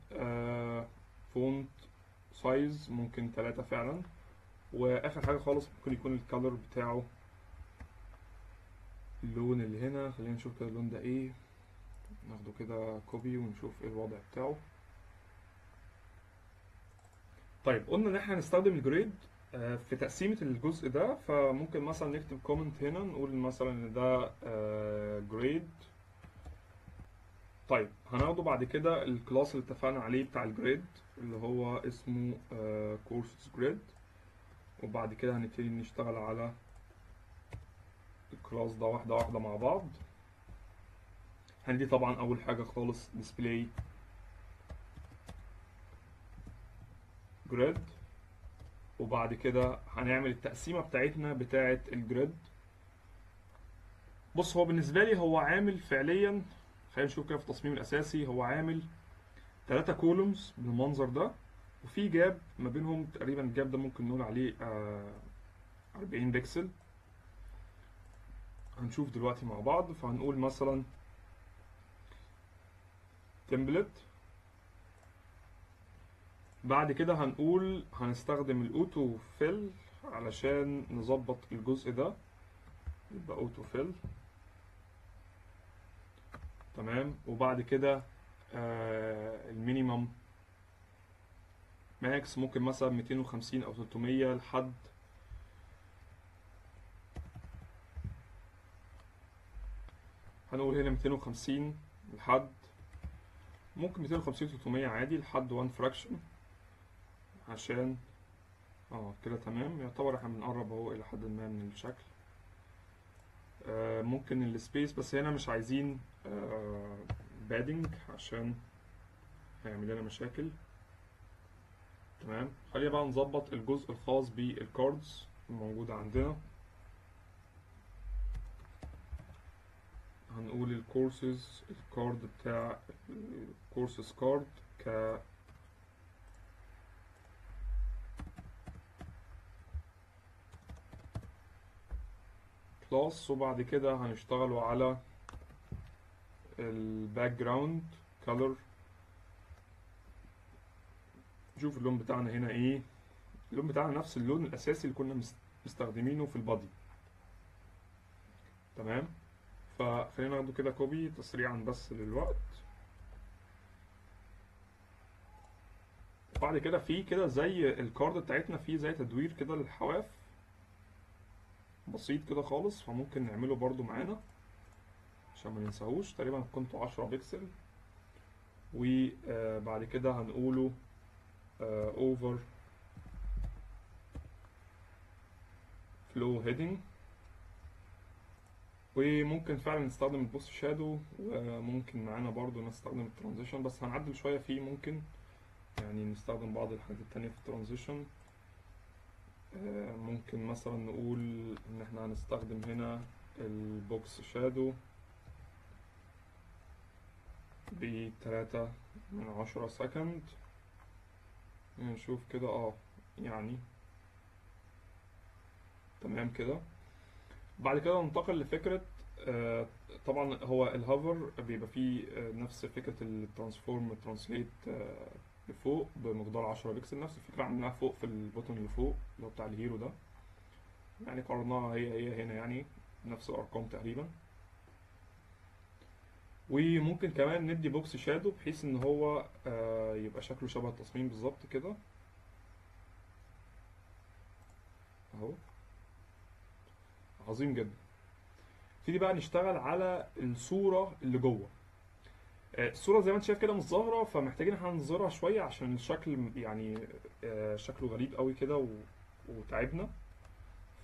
فونت سايز ممكن 3 فعلا. واخر حاجه خالص ممكن يكون الكالر بتاعه اللون اللي هنا. خلينا نشوف كده اللون ده ايه، ناخده كده كوبي ونشوف ايه الوضع بتاعه. طيب قلنا ان احنا هنستخدم الجريد في تقسيمه الجزء ده، فممكن مثلا نكتب كومنت هنا نقول مثلا ان ده جريد. طيب هناخده بعد كده الكلاس اللي اتفقنا عليه بتاع الجريد اللي هو اسمه كورسز جريد، وبعد كده هنبتدي نشتغل على الكلاس ده واحدة واحدة مع بعض. هندي طبعا أول حاجة خالص display grid، وبعد كده هنعمل التقسيمة بتاعتنا بتاعة الجريد. بص هو بالنسبة لي هو عامل فعليا، خلينا نشوف كده في التصميم الأساسي، هو عامل 3 كولومز بالمنظر ده وفي جاب ما بينهم تقريبا. الجاب ده ممكن نقول عليه 40 بكسل. هنشوف دلوقتي مع بعض. فهنقول مثلا تمبلت. بعد كده هنقول هنستخدم الاوتو فيل علشان نظبط الجزء ده. يبقى اوتو فيل. تمام. وبعد كده المينيمم ماكس ممكن مثلا 250 او 300 لحد هنقول هنا 250 لحد ممكن 250 300 عادي لحد 1 فراكشن عشان كده تمام. يعتبر احنا بنقرب اهو الى حد ما من الشكل. ممكن السبيس بس هنا مش عايزين بادنج عشان هيعمل لنا مشاكل. تمام. خلينا بقى نظبط الجزء الخاص بالكاردز الموجودة عندنا. هنقول الكورسز الكارد بتاع الكورسز كارد ك كلاس. وبعد كده هنشتغلوا على الباك جراوند كولر. نشوف اللون بتاعنا هنا ايه. اللون بتاعنا نفس اللون الاساسي اللي كنا مستخدمينه في البادي. تمام. فخلينا ناخده كده كوبي تسريعا بس للوقت. وبعد كده في كده زي الكارد بتاعتنا فيه زي تدوير كده للحواف بسيط كده خالص. فممكن نعمله برضو معانا عشان ما ننساهوش. تقريبا كنت 10 بكسل. وبعد كده هنقوله over flow heading. وممكن فعلا نستخدم البوست شادو. وممكن معانا برضو نستخدم الترانزيشن بس هنعدل شوية فيه. ممكن يعني نستخدم بعض الحاجات التانية في الترانزيشن. ممكن مثلا نقول ان احنا هنستخدم هنا البوكس شادو ب3/10 سكند. نشوف كده يعني تمام كده. بعد كده ننتقل لفكرة طبعا هو الهوفر بيبقى فيه نفس فكرة الترانسفورم ترانسليت لفوق بمقدار 10 بكسل. نفس الفكرة عملناها فوق في البوتن اللي فوق اللي هو بتاع الهيرو ده. يعني قررناها هي هنا يعني نفس الأرقام تقريبا. وممكن كمان ندي بوكس شادو بحيث ان هو يبقى شكله شبه التصميم بالظبط كده اهو. عظيم جدا. نبتدي بقى نشتغل على الصورة اللي جوه. الصورة زي ما انت شايف كده مش ظاهرة. فمحتاجين احنا نظهرها شوية عشان الشكل يعني شكله غريب قوي كده وتعبنا.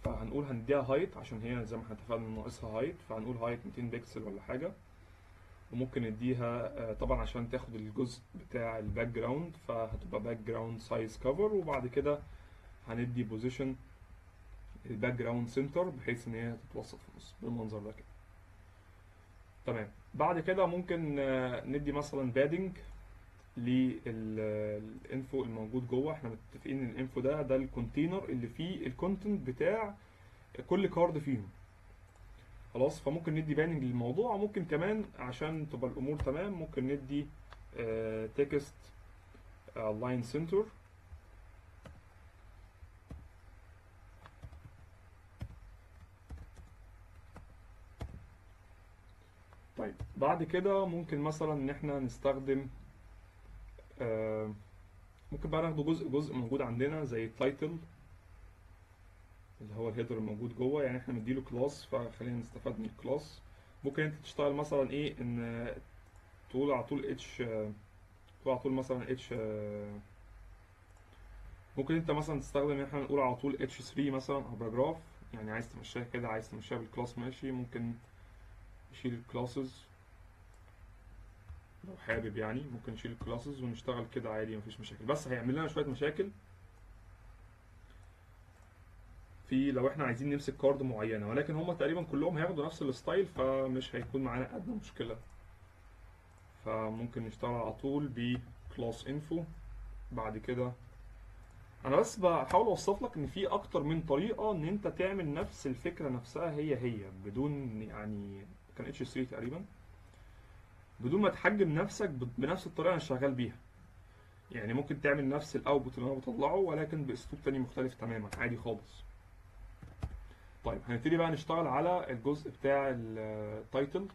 فهنقول هنديها هايت عشان هي زي ما احنا اتفقنا ناقصها هايت. فهنقول هايت 200 بكسل ولا حاجة. وممكن نديها طبعا عشان تاخد الجزء بتاع الباك جراوند فهتبقى باك جراوند سايز كفر. وبعد كده هندي بوزيشن الباك جراوند سنتر بحيث ان هي تتوسط في النص بالمنظر ده كده. تمام. بعد كده ممكن ندي مثلا بادنج للانفو الموجود جوه. احنا متفقين ان الانفو ده الكونتينر اللي فيه الكونتنت بتاع كل كارد فيهم. خلاص. فممكن ندي باننج للموضوع. ممكن كمان عشان تبقى الامور تمام ممكن ندي تكست لاين سنتر. طيب بعد كده ممكن مثلا ان احنا نستخدم ممكن بقى ناخده جزء موجود عندنا زي التايتل اللي هو الهيدر الموجود جوه. يعني احنا مديله كلاس فخلينا نستفاد من الكلاس. ممكن انت تشتغل مثلا ايه ان تقول على طول اتش تقول على طول مثلا اتش. ممكن انت مثلا تستخدم ان احنا نقول على طول اتش 3 مثلا او باراجراف. يعني عايز تمشيها كده عايز تمشيها بالكلاس ماشي. ممكن نشيل الكلاسز لو حابب. يعني ممكن نشيل الكلاسز ونشتغل كده عادي مفيش مشاكل. بس هيعمل لنا شويه مشاكل في لو احنا عايزين نمسك كارد معينه. ولكن هما تقريبا كلهم هياخدوا نفس الستايل فمش هيكون معانا ادنى مشكله. فممكن نشتغل على طول بكلاس انفو. بعد كده انا بس بحاول اوصف لك ان في اكتر من طريقه ان انت تعمل نفس الفكره نفسها هي بدون يعني كان اتش 3 تقريبا، بدون ما تحجم نفسك بنفس الطريقه اللي انا شغال بيها. يعني ممكن تعمل نفس الاوتبوت اللي انا بطلعه ولكن باسلوب تاني مختلف تماما عادي خالص. طيب هنبتدي بقى نشتغل على الجزء بتاع التايتل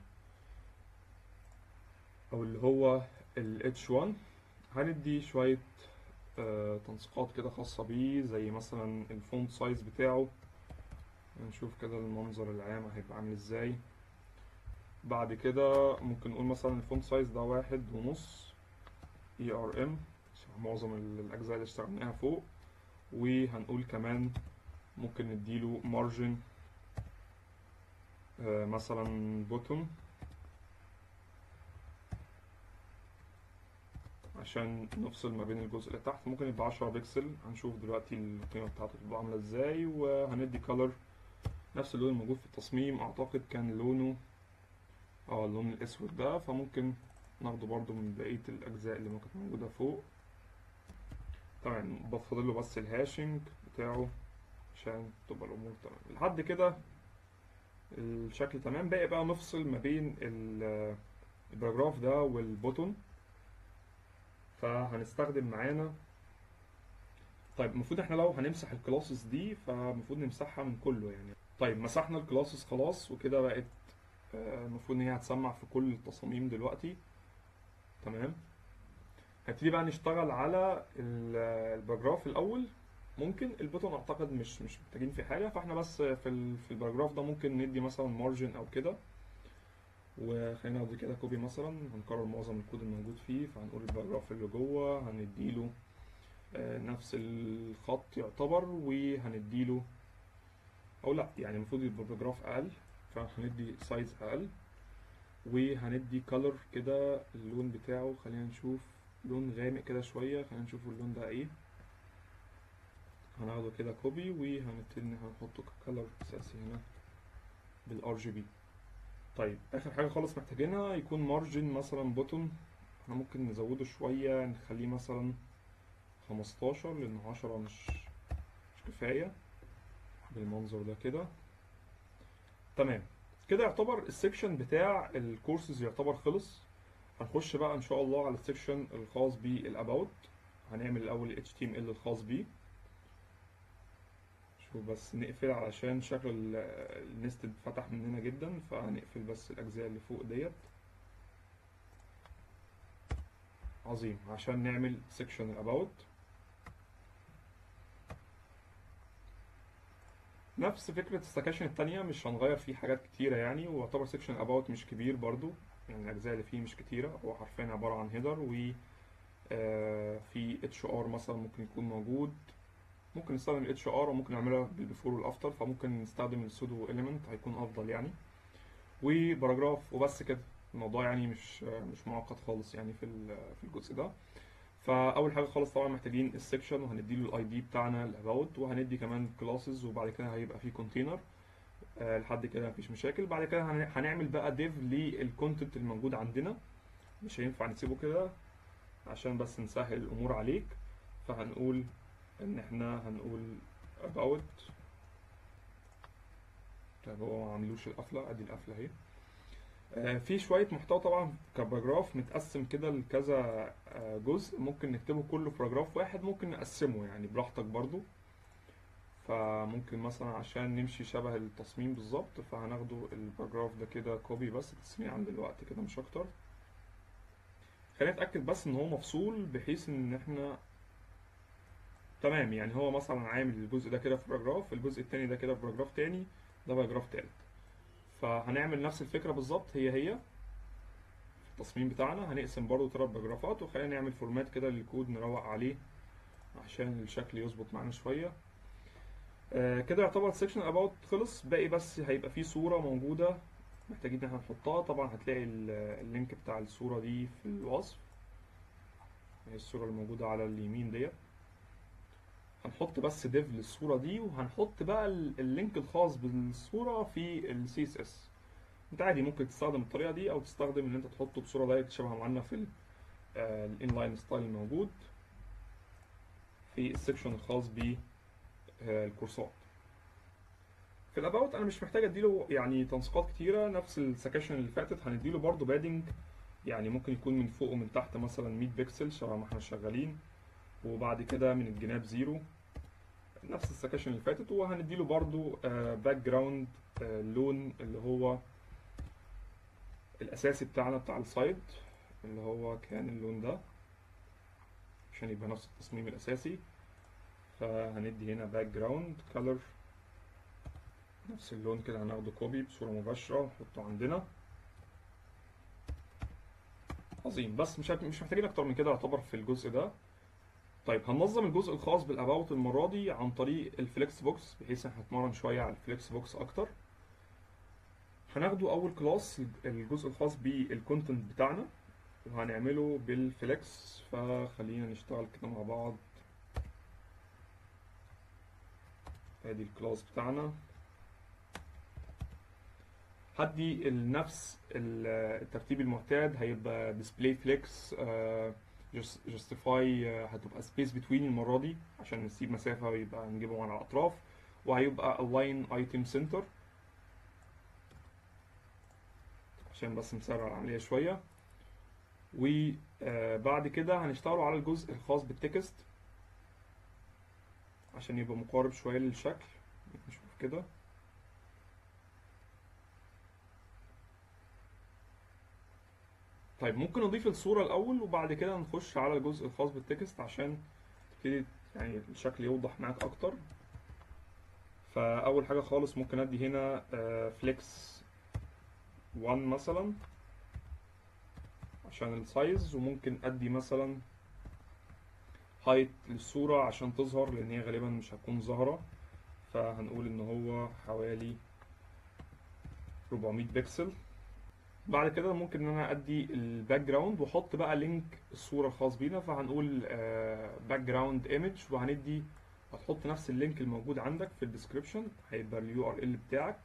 او اللي هو ال H1. هندي شوية تنسيقات كده خاصة بيه، زي مثلا الفونت سايز بتاعه. نشوف كده المنظر العام هيبقى عامل ازاي. بعد كده ممكن نقول مثلا الفونت سايز ده 1.5 ERM، معظم الأجزاء اللي اشتغلناها فوق. وهنقول كمان ممكن نديله مارجن مثلا بوتون عشان نفصل ما بين الجزء اللي تحت. ممكن يبقى 10 بكسل، هنشوف دلوقتي القيمة بتاعته تبقى عاملة ازاي. وهندي color نفس اللون الموجود في التصميم، اعتقد كان لونه اللون الاسود ده، فممكن ناخده برضو من بقية الاجزاء اللي ممكن موجودة فوق. طبعا بفضل له بس الهاشنج بتاعه عشان تبقى الامور تمام لحد كده. الشكل تمام. باقي بقى نفصل ما بين الباراجراف ده والبوتون. فهنستخدم معانا، طيب المفروض احنا لو هنمسح الكلاسز دي فالمفروض نمسحها من كله يعني. طيب مسحنا الكلاسز خلاص وكده بقت المفروض ان هي هتسمع في كل التصاميم دلوقتي. تمام. هنبتدي بقى نشتغل على الباراجراف الاول. ممكن البوتون اعتقد مش محتاجين فيه حاجه، فاحنا بس في الباراجراف ده ممكن ندي مثلا مارجن او كده. وخلينا ناخد كده كوبي مثلا، هنكرر معظم الكود الموجود فيه. فهنقول الباراجراف اللي جوه هنديله نفس الخط يعتبر، وهنديله او لا يعني المفروض يبقى الباراجراف اقل، فهندي سايز اقل. وهندي color كده اللون بتاعه، خلينا نشوف لون غامق كده شوية. خلينا نشوف اللون ده ايه. هناخده كده كوبي وهنبتدي ان احنا نحطه ككلر اساسي هنا بالRGB. طيب اخر حاجة خالص محتاجينها يكون مارجن مثلا بوتون. احنا ممكن نزوده شوية، نخليه مثلا 15 لان 10 مش كفاية بالمنظر ده كده. تمام. كده يعتبر السكشن بتاع الكورسز يعتبر خلص. هنخش بقى ان شاء الله على السكشن الخاص بالاباوت. هنعمل الاول ال HTML الخاص بيه. شوف بس نقفل علشان شكل النستد فتح مننا جدا، فهنقفل بس الاجزاء اللي فوق ديت. عظيم. عشان نعمل سكشن الاباوت نفس فكرة السكاشن التانية، مش هنغير فيه حاجات كتيرة يعني. ويعتبر سكشن الاباوت مش كبير برضو يعني، الاجزاء اللي فيه مش كتيرة. هو حرفيا عبارة عن هيدر و في HR مثلا ممكن يكون موجود. ممكن نستخدم ال HR وممكن نعملها بالبيفور والافتر، فممكن نستخدم السودو إليمنت هيكون افضل يعني. وباراجراف وبس كده. الموضوع يعني مش معقد خالص يعني في الجزء ده. فاول حاجه خالص طبعا محتاجين السكشن، وهنديله الاي دي بتاعنا الاباوت، وهندي كمان كلاسز، وبعد كده هيبقى فيه كونتينر. لحد كده مفيش مشاكل. بعد كده هنعمل بقى ديف للكونتنت الموجود عندنا. مش هينفع نسيبه كده عشان بس نسهل الامور عليك. فهنقول ان احنا هنقول about. طيب هو ما عملوش القفله، ادي القفله اهي. في شويه محتوى طبعا كباراجراف متقسم كده لكذا جزء. ممكن نكتبه كله في باراجراف واحد، ممكن نقسمه يعني براحتك برضو. فممكن مثلا عشان نمشي شبه التصميم بالظبط، فهناخده الباراجراف ده كده كوبي بس تسميع عند الوقت كده مش اكتر. خلينا نتاكد بس ان هو مفصول بحيث ان احنا تمام يعني. هو مثلا عامل الجزء ده كده في باراجراف، الجزء التاني ده كده في باراجراف تاني، ده باراجراف تالت. فهنعمل نفس الفكرة بالظبط هي في التصميم بتاعنا. هنقسم برضو 3 باراجرافات، وخلينا نعمل فورمات كده للكود نروق عليه عشان الشكل يظبط معانا شوية. كده يعتبر سيكشن اباوت خلص. باقي بس هيبقى فيه صورة موجودة محتاجين ان احنا نحطها. طبعا هتلاقي اللينك بتاع الصورة دي في الوصف. هي الصورة الموجودة على اليمين ديت. هنحط بس ديف للصورة دي، وهنحط بقى اللينك الخاص بالصورة في ال CSS. انت عادي ممكن تستخدم الطريقة دي او تستخدم ان انت تحطه بصورة دايركت شبه ما عملنا في الانلاين ستايل الموجود. في السكشن الخاص بالكورسات. في الاباوت انا مش محتاج اديله يعني تنسيقات كتيره، نفس السكشن اللي فاتت هنديله برضو بادنج، يعني ممكن يكون من فوق ومن تحت مثلا 100 بكسل شبه ما احنا شغالين، وبعد كده من الجناب 0 نفس السكشن اللي فاتت. وهنديله برضو باك جراوند لون اللي هو الاساسي بتاعنا بتاع السايد، اللي هو كان اللون ده عشان يبقى نفس التصميم الاساسي. فهندي هنا باك جراوند كلر نفس اللون كده، هناخده كوبي بصورة مباشرة ونحطه عندنا. عظيم، بس مش محتاجين اكتر من كده يعتبر في الجزء ده. طيب هننظم الجزء الخاص بالاباوت المرة دي عن طريق الفليكس بوكس، بحيث احنا هنتمرن شوية على الفليكس بوكس اكتر. هناخده اول كلاس الجزء الخاص بالكونتنت بتاعنا وهنعمله بالفليكس. فخلينا نشتغل كده مع بعض. ادي الكلاس بتاعنا، هدي نفس الترتيب المعتاد، هيبقى display flex justify هتبقى space between المرة دي عشان نسيب مسافة ويبقى نجيبهم على الأطراف، وهيبقى align item center عشان بس نسرع العملية شوية. وبعد كده هنشتغلوا على الجزء الخاص بالتكست عشان يبقى مقارب شوية للشكل. نشوف كده. طيب ممكن نضيف الصورة الأول وبعد كده نخش على الجزء الخاص بالتكست عشان تبتدي يعني الشكل يوضح معاك أكتر. فأول حاجة خالص ممكن أدي هنا فليكس 1 مثلا عشان السايز، وممكن أدي مثلا هايت للصورة عشان تظهر لأن هي غالبا مش هتكون ظاهرة، فهنقول إن هو حوالي 400 بكسل. بعد كده ممكن ان انا ادي الباك جراوند واحط بقى لينك الصوره الخاص بينا، فهنقول باك جراوند ايمج، وهندي هتحط نفس اللينك الموجود عندك في الديسكربشن، هيبقى اليو ار ال بتاعك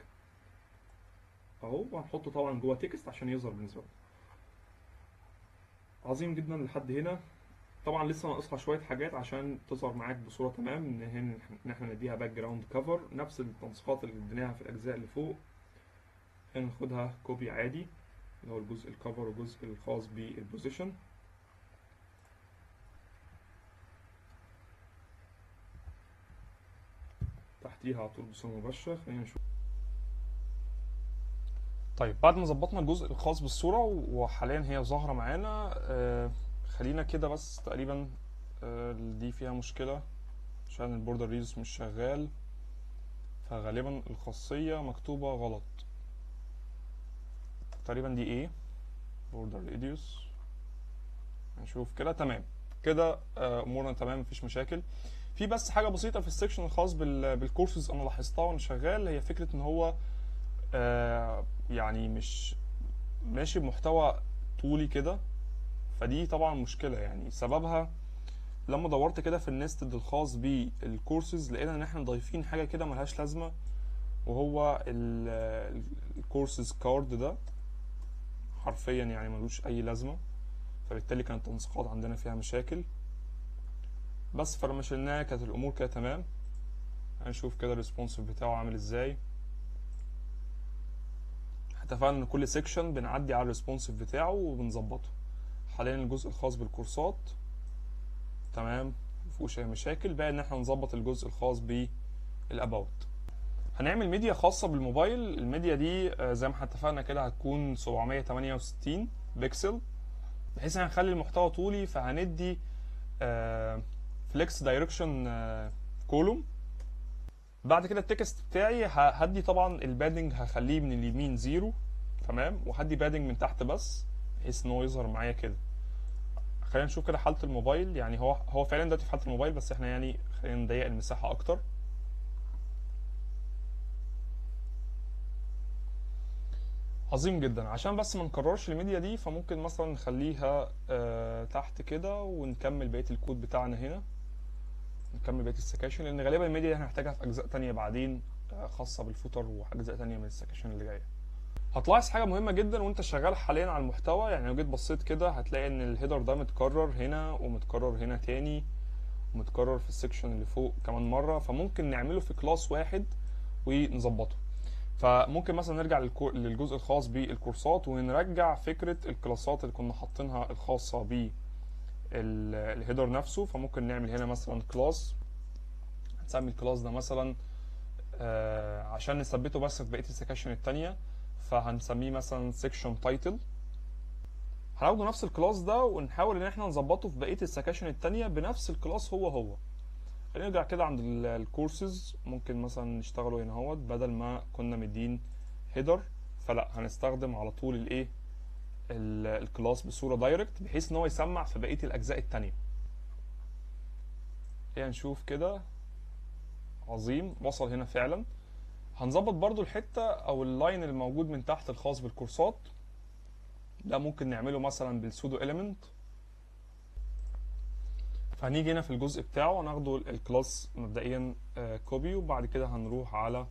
اهو، وهنحطه طبعا جوه تكست عشان يظهر بالنسبه لك. عظيم جدا لحد هنا. طبعا لسه ناقصها شويه حاجات عشان تظهر معاك بصوره تمام، ان احنا نديها باك جراوند كفر نفس التنسيقات اللي اديناها في الاجزاء اللي فوق، هناخدها كوبي عادي اللي هو الجزء الكفر والجزء الخاص بالبوزيشن. تحتيها على طول بصورة مباشرة. خلينا نشوف. طيب بعد ما ظبطنا الجزء الخاص بالصورة وحاليا هي ظاهرة معانا، خلينا كده بس تقريبا دي فيها مشكلة عشان البوردر ريديوس مش شغال، فغالبا الخاصية مكتوبة غلط. تقريبا دي ايه بوردر ريديوس، هنشوف كده. تمام كده امورنا تمام مفيش مشاكل. في بس حاجه بسيطه في السكشن الخاص بالكورسز انا لاحظتها وانا شغال، هي فكره ان هو يعني مش ماشي بمحتوى طولي كده، فدي طبعا مشكله. يعني سببها لما دورت كده في النستد الخاص بالكورسز لقينا ان احنا ضايفين حاجه كده ملهاش لازمه، وهو الكورسز كارد ده حرفيا يعني ملوش اي لازمه، فبالتالي كانت التنسيقات عندنا فيها مشاكل. بس فلما شلناه كانت الامور كده تمام. هنشوف كده الريسبونسيف بتاعه عامل ازاي. اتفقنا ان كل سيكشن بنعدي على الريسبونسيف بتاعه وبنظبطه. حاليا الجزء الخاص بالكورسات تمام مفيهوش اي مشاكل، بقى ان احنا نظبط الجزء الخاص بالاباوت. هنعمل ميديا خاصه بالموبايل. الميديا دي زي ما احنا اتفقنا كده هتكون 768 بكسل، بحيث ان هنخلي المحتوى طولي. فهندي فليكس دايركشن كولوم. بعد كده التكست بتاعي هدي طبعا البادنج هخليه من اليمين 0 تمام، وهدي بادنج من تحت بس بحيث ان هو يظهر معايا كده. خلينا نشوف كده حاله الموبايل. يعني هو فعلا دلوقتي في حاله الموبايل، بس احنا يعني خلينا نضيق المساحه اكتر. عظيم جدا. عشان بس ما نكررش الميديا دي فممكن مثلا نخليها تحت كده ونكمل بقيه الكود بتاعنا هنا، نكمل بقيه السكاشن، لان غالبا الميديا دي هنحتاجها في اجزاء تانية بعدين خاصه بالفوتر واجزاء تانية من السكاشن اللي جايه. هتلاحظ حاجه مهمه جدا وانت شغال حاليا على المحتوى. يعني لو جيت بصيت كده هتلاقي ان الهيدر ده متكرر هنا ومتكرر هنا تاني ومتكرر في السكشن اللي فوق كمان مره، فممكن نعمله في كلاس واحد ونظبطه. فممكن مثلا نرجع للجزء الخاص بالكورسات ونرجع فكره الكلاسات اللي كنا حاطينها الخاصه بالهيدر نفسه. فممكن نعمل هنا مثلا كلاس، هنسمي الكلاس ده مثلا عشان نثبته بس في بقيه السكاشن التانية، فهنسميه مثلا سيكشن تايتل. هناخده نفس الكلاس ده ونحاول ان احنا نظبطه في بقيه السكاشن التانية بنفس الكلاس هو. هنرجع كده عند الكورسز، ممكن مثلا نشتغله هنا اهوت، بدل ما كنا مدين هيدر فلا هنستخدم على طول الايه الكلاس بصوره دايركت، بحيث ان هو يسمع في بقيه الاجزاء التانية. نشوف كده. عظيم، وصل هنا فعلا. هنظبط برضو الحته او اللاين اللي موجود من تحت الخاص بالكورسات ده، ممكن نعمله مثلا بالسودو اليمنت. فهنيجي هنا في الجزء بتاعه هناخده الكلاس مبدئيا كوبي، وبعد كده هنروح على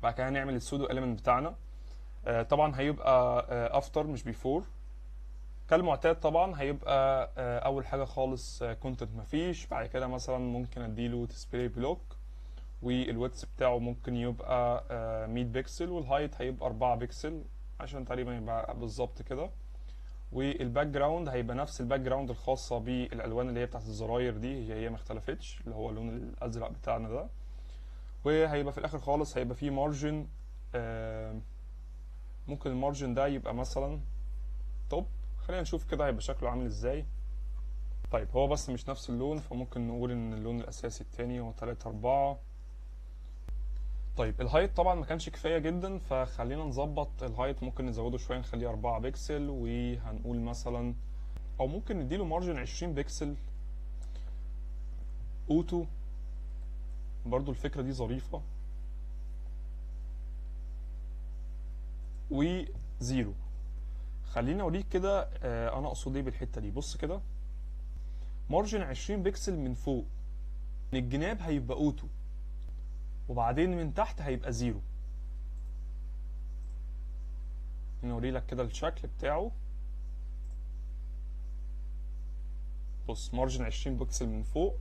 بعد كده هنعمل السودو اليمنت بتاعنا. طبعا هيبقى افتر مش بيفور كالمعتاد. طبعا هيبقى اول حاجه خالص كونتنت مفيش، بعد كده مثلا ممكن اديله ديسبلاي بلوك، والويدث بتاعه ممكن يبقى 100 بكسل، والهايت هيبقى 4 بكسل عشان تقريبا يبقى بالظبط كده. والباك جراوند هيبقى نفس الباك جراوند الخاصه بالالوان اللي هي بتاعت الزراير دي، هي ما اختلفتش، اللي هو اللون الازرق بتاعنا ده. وهيبقى في الاخر خالص هيبقى فيه مارجن، ممكن المارجن ده يبقى مثلا توب. خلينا نشوف كده هيبقى شكله عامل ازاي. طيب هو بس مش نفس اللون، فممكن نقول ان اللون الاساسي التاني هو 3 4. طيب الهايت طبعا ما كانش كفايه جدا، فخلينا نظبط الهايت، ممكن نزوده شويه نخليه 4 بكسل، وهنقول مثلا او ممكن نديله مارجن 20 بكسل اوتو. برضو الفكره دي ظريفه. وزيرو. خليني اوريك كده انا اقصد ايه بالحته دي. بص كده، مارجن 20 بكسل من فوق، من الجناب هيبقى اوتو، وبعدين من تحت هيبقى زيرو. نوري لك كده الشكل بتاعه. بص، مارجن 20 بكسل من فوق،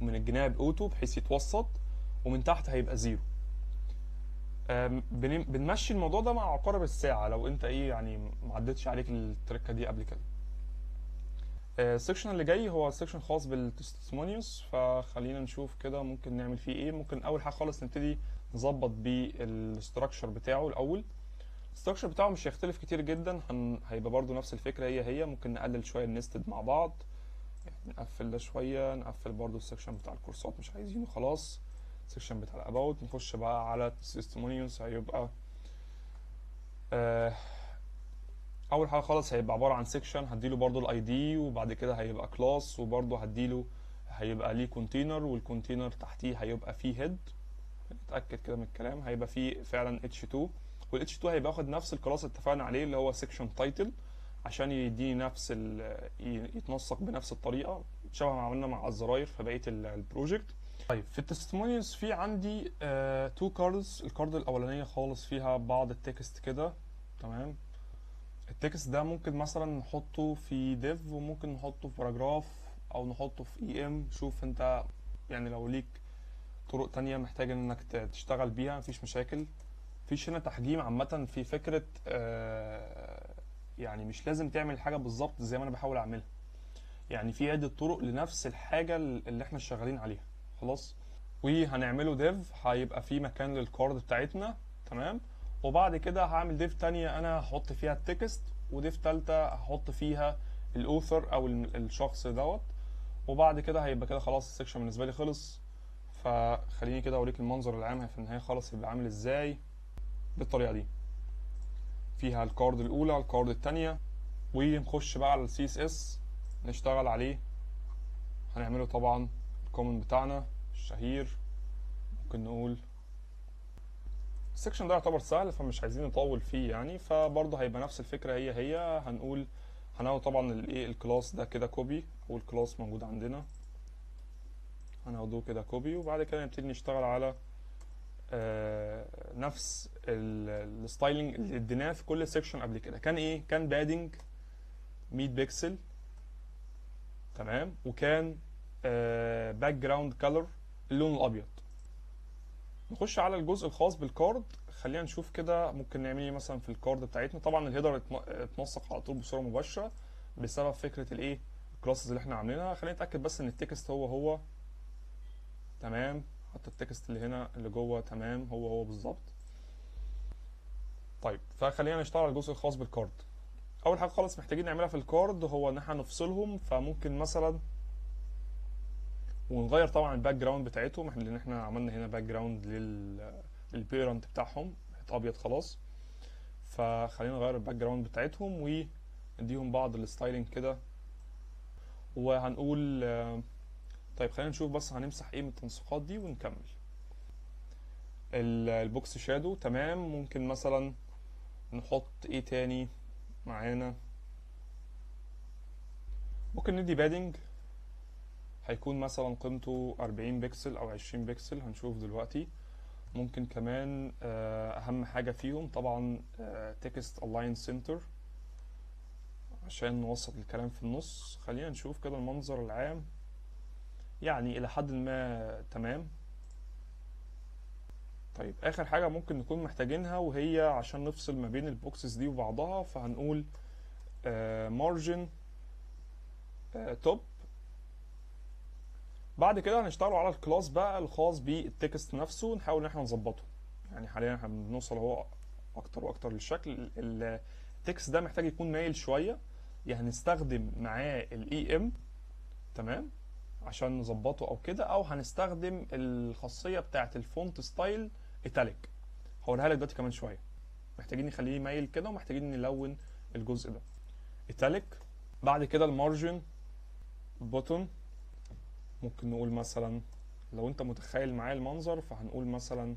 ومن الجناب اوتو بحيث يتوسط، ومن تحت هيبقى زيرو. بنمشي الموضوع ده مع عقارب الساعه لو انت ايه يعني ما عدتش عليك التركه دي قبل كده. السكشن اللي جاي هو سكشن خاص بالتستمونيوس، فخلينا نشوف كده ممكن نعمل فيه ايه. ممكن اول حاجه خالص نبتدي نظبط بالاستراكشر بتاعه الاول. الاستراكشر بتاعه مش هيختلف كتير جدا، هيبقى برضو نفس الفكره هي. ممكن نقلل شويه النستد مع بعض، يعني نقفل ده شويه، نقفل برضو السكشن بتاع الكورسات مش عايزينه خلاص. السكشن بتاع الاباوت، نخش بقى على التستمونيوس. هيبقى اول حاجه خالص هيبقى عباره عن سيكشن، هديله برضو الاي دي، وبعد كده هيبقى كلاس، وبرضو هديله هيبقى ليه كونتينر، والكونتينر تحتيه هيبقى فيه هيد. نتاكد كده من الكلام، هيبقى فيه فعلا اتش2، والاتش 2 هيبقى واخد نفس الكلاس اللي اتفقنا عليه اللي هو سيكشن تايتل، عشان يديني نفس يتنسق بنفس الطريقه شبه ما عملنا مع الزراير في بقيه البروجكت. طيب في التستمونيوز في عندي تو كاردز. الكارد الاولانيه خالص فيها بعض التكست كده، تمام. التكست ده ممكن مثلا نحطه في ديف، وممكن نحطه في باراجراف، او نحطه في اي ام. شوف انت يعني لو ليك طرق تانية محتاج انك تشتغل بيها مفيش مشاكل. مفيش هنا تحجيم عامة في فكرة يعني مش لازم تعمل حاجة بالظبط زي ما انا بحاول اعملها، يعني في عدة طرق لنفس الحاجة اللي احنا شغالين عليها. خلاص، وهنعمله ديف هيبقى في مكان للكارد بتاعتنا، تمام. وبعد كده هعمل ديف تانية انا هحط فيها التكست، وديف تالتة هحط فيها الاوثر او الشخص دوت. وبعد كده هيبقى كده خلاص السكشن بالنسبة لي خلص. فخليني كده اوريك المنظر العام في النهاية خالص يبقى عامل ازاي. بالطريقة دي فيها الكارد الاولى، الكارد التانية، ونخش بقى على السي اس اس نشتغل عليه. هنعمله طبعا الكومنت بتاعنا الشهير. ممكن نقول السكشن ده يعتبر سهل فمش عايزين نطول فيه يعني، فبرضه هيبقى نفس الفكرة هي. هنقول هناخد طبعا الايه الكلاس ده كده كوبي، او الكلاس موجود عندنا هناخده كده كوبي، وبعد كده نبتدي نشتغل على نفس الستايلنج اللي اديناه في كل سيكشن قبل كده. كان ايه؟ كان بادنج 100 بكسل تمام، وكان باك جراوند كلر اللون الابيض. نخش على الجزء الخاص بالكارد. خلينا نشوف كده ممكن نعمل ايه مثلا في الكارد بتاعتنا. طبعا الهيدر اتنسق على طول بصوره مباشره بسبب فكره الايه الكلاسز اللي احنا عاملينها. خلينا نتاكد بس ان التكست هو تمام، حتى التكست اللي هنا اللي جوه تمام هو بالظبط. طيب فخلينا نشتغل على الجزء الخاص بالكارد. اول حاجه خالص محتاجين نعملها في الكارد هو ان احنا نفصلهم. فممكن مثلا ونغير طبعا الباك جراوند بتاعتهم، لان احنا عملنا هنا باك جراوند للبيرنت بتاعهم ابيض خلاص. فخلينا نغير الباك جراوند بتاعتهم ونديهم بعض الستايلنج كده. وهنقول طيب خلينا نشوف بس هنمسح ايه من التنسيقات دي ونكمل. البوكس شادو تمام. ممكن مثلا نحط ايه تاني معانا. ممكن ندي بادنج هيكون مثلا قيمته 40 بكسل او 20 بكسل، هنشوف دلوقتي. ممكن كمان اهم حاجة فيهم طبعا تكست الاين سنتر عشان نوسط الكلام في النص. خلينا نشوف كده المنظر العام يعني الى حد ما تمام. طيب اخر حاجة ممكن نكون محتاجينها وهي عشان نفصل ما بين البوكسز دي وبعضها، فهنقول مارجن توب. بعد كده هنشتغلوا على الكلاس بقى الخاص بالتكست نفسه، نحاول ان احنا نظبطه. يعني حاليا احنا بنوصل اهو اكتر واكتر للشكل. التكست ده محتاج يكون مايل شويه، يعني هنستخدم معاه الاي ام تمام عشان نظبطه او كده، او هنستخدم الخاصيه بتاعه الفونت ستايل ايتاليك. هقولها لك دلوقتي كمان شويه. محتاجين نخليه مايل كده ومحتاجين نلون الجزء ده ايتاليك. بعد كده المارجن بوتون ممكن نقول مثلا لو انت متخيل معايا المنظر فهنقول مثلا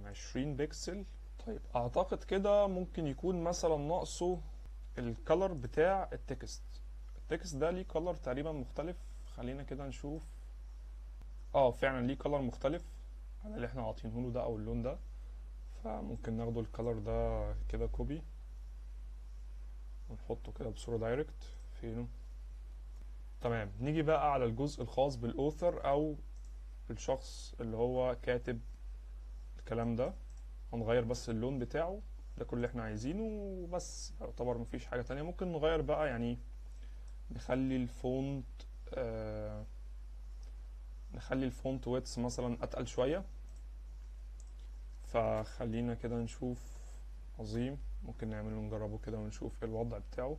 20 بكسل. طيب اعتقد كده ممكن يكون مثلا ناقصه الكالر بتاع التكست. التكست ده ليه كالر تقريبا مختلف. خلينا كده نشوف. فعلا ليه كالر مختلف عن اللي احنا عاطينه له ده او اللون ده. فممكن ناخده الكالر ده كده كوبي ونحطه كده بصورة دايركت فينه. تمام. نيجي بقى على الجزء الخاص بالاوثر او الشخص اللي هو كاتب الكلام ده. هنغير بس اللون بتاعه، ده كل اللي احنا عايزينه وبس. يعتبر مفيش حاجة تانية. ممكن نغير بقى يعني نخلي الفونت ويتس مثلا اتقل شوية. فخلينا كده نشوف. عظيم. ممكن نعمله نجربه كده ونشوف ايه الوضع بتاعه.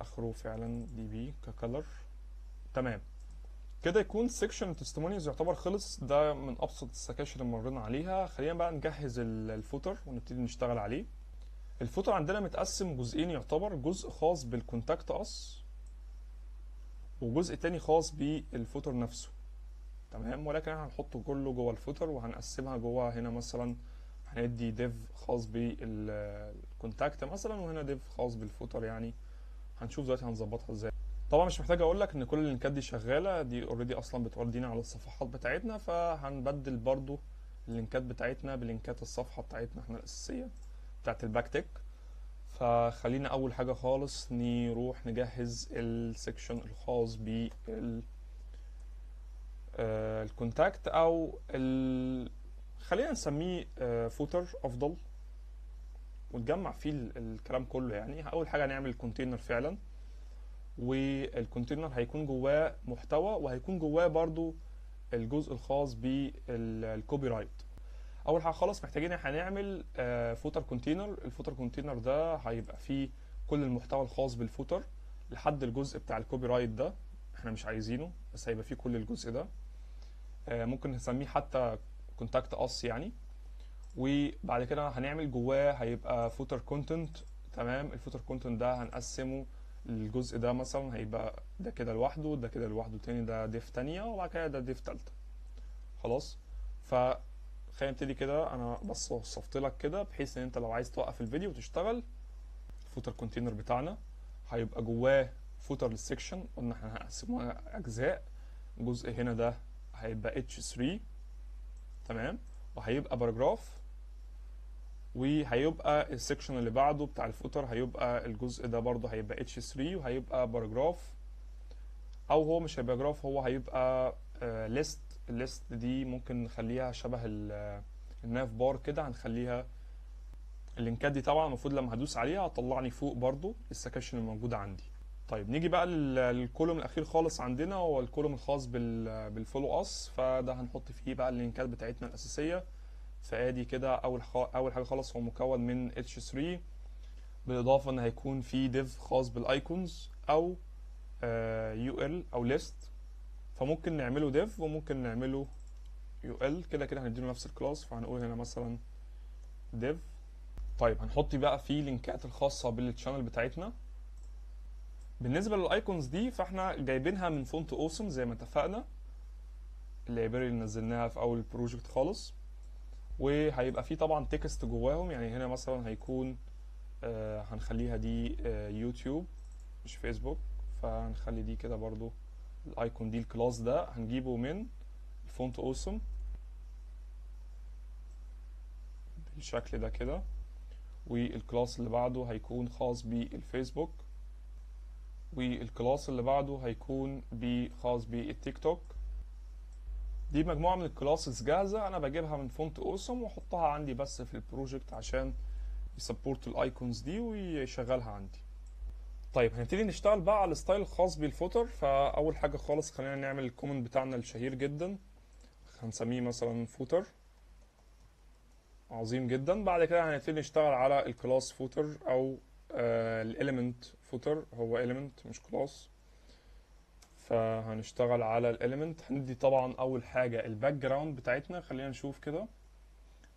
اخره فعلا دي بي ككلر. تمام كده يكون سيكشن تستمونيز يعتبر خلص. ده من ابسط السكاشن اللي مرينا عليها. خلينا بقى نجهز الفوتر ونبتدي نشتغل عليه. الفوتر عندنا متقسم جزئين يعتبر. جزء خاص بالكونتاكت اس وجزء تاني خاص بالفوتر نفسه تمام. ولكن احنا هنحطه كله جوه الفوتر وهنقسمها جوه. هنا مثلا هندي ديف خاص بالكونتاكت مثلا، وهنا ديف خاص بالفوتر. يعني هنشوف دلوقتي هنظبطها ازاي. طبعا مش محتاج اقول لك ان كل اللينكات دي شغاله، دي اوريدي اصلا بتودينا على الصفحات بتاعتنا. فهنبدل برضو اللينكات بتاعتنا بلينكات الصفحه بتاعتنا احنا الاساسيه بتاعت الباك تك. فخلينا اول حاجه خالص نروح نجهز السكشن الخاص بال الكونتاكت او خلينا نسميه فوتر افضل ونجمع فيه الكلام كله. يعني اول حاجه هنعمل كونتينر فعلا، والكونتينر هيكون جواه محتوى وهيكون جواه برضو الجزء الخاص بالكوبي رايت. اول حاجه خالص محتاجين هنعمل فوتر كونتينر. الفوتر كونتينر ده هيبقى فيه كل المحتوى الخاص بالفوتر لحد الجزء بتاع الكوبي رايت ده احنا مش عايزينه، بس هيبقى فيه كل الجزء ده. ممكن نسميه حتى كونتاكت اس يعني. وبعد كده هنعمل جواه هيبقى فوتر كونتنت. تمام. الفوتر كونتنت ده هنقسمه. الجزء ده مثلا هيبقى ده كده لوحده، ده كده لوحده تاني، ده ديف تانية، وبعد كده ده ديف تالتة. خلاص. خلينا نبتدي كده. انا بس وصفت لك كده بحيث ان انت لو عايز توقف الفيديو وتشتغل. الفوتر كونتينر بتاعنا هيبقى جواه فوتر للسكشن. قلنا احنا هنقسمها اجزاء. جزء هنا ده هيبقى H3 تمام، وهيبقى باراجراف وهيبقى السكشن اللي بعده بتاع الفوتر هيبقى الجزء ده برضه هيبقى H3 وهيبقى باراجراف، او هو مش هيبقى جراف، هو هيبقى ليست. الليست دي ممكن نخليها شبه الناف بار كده، هنخليها اللينكات دي طبعا المفروض لما هدوس عليها هتطلعني فوق برضو السكاشن الموجوده عندي. طيب نيجي بقى للكولوم الاخير خالص عندنا، هو الكولوم الخاص بالفولو اس، فده هنحط فيه بقى اللينكات بتاعتنا الاساسيه. فادي كده اول حاجه خالص هو مكون من H3، بالاضافه ان هيكون في ديف خاص بالايكونز او UL او ليست، فممكن نعمله ديف وممكن نعمله UL، كده كده هنديله نفس الكلاس، فهنقول هنا مثلا ديف. طيب هنحط بقى فيه لينكات الخاصه بالتشانل بتاعتنا. بالنسبه للايكونز دي فاحنا جايبينها من فونت اوسم زي ما اتفقنا، اللايبراري اللي نزلناها في اول البروجكت خالص، وهيبقى فيه طبعا تكست جواهم. يعني هنا مثلا هيكون هنخليها دي يوتيوب مش فيسبوك، فهنخلي دي كده برضو الايكون دي الكلاس ده هنجيبه من الفونت اوسم بالشكل ده كده. والكلاس اللي بعده هيكون خاص بالفيسبوك، والكلاس اللي بعده هيكون خاص بالتيك توك. دي مجموعة من الكلاسز جاهزة انا بجيبها من فونت اوسم واحطها عندي بس في البروجكت عشان يسبورت الايكونز دي ويشغلها عندي. طيب هنبتدي نشتغل بقى على الستايل الخاص بالفوتر. فاول حاجة خالص خلينا نعمل الكومنت بتاعنا الشهير جدا، هنسميه مثلا فوتر. عظيم جدا. بعد كده هنبتدي نشتغل على الكلاس فوتر او الاليمنت فوتر، هو اليمنت مش كلاس. فهنشتغل على الاليمنت، هندي طبعا اول حاجه الباك جراوند بتاعتنا، خلينا نشوف كده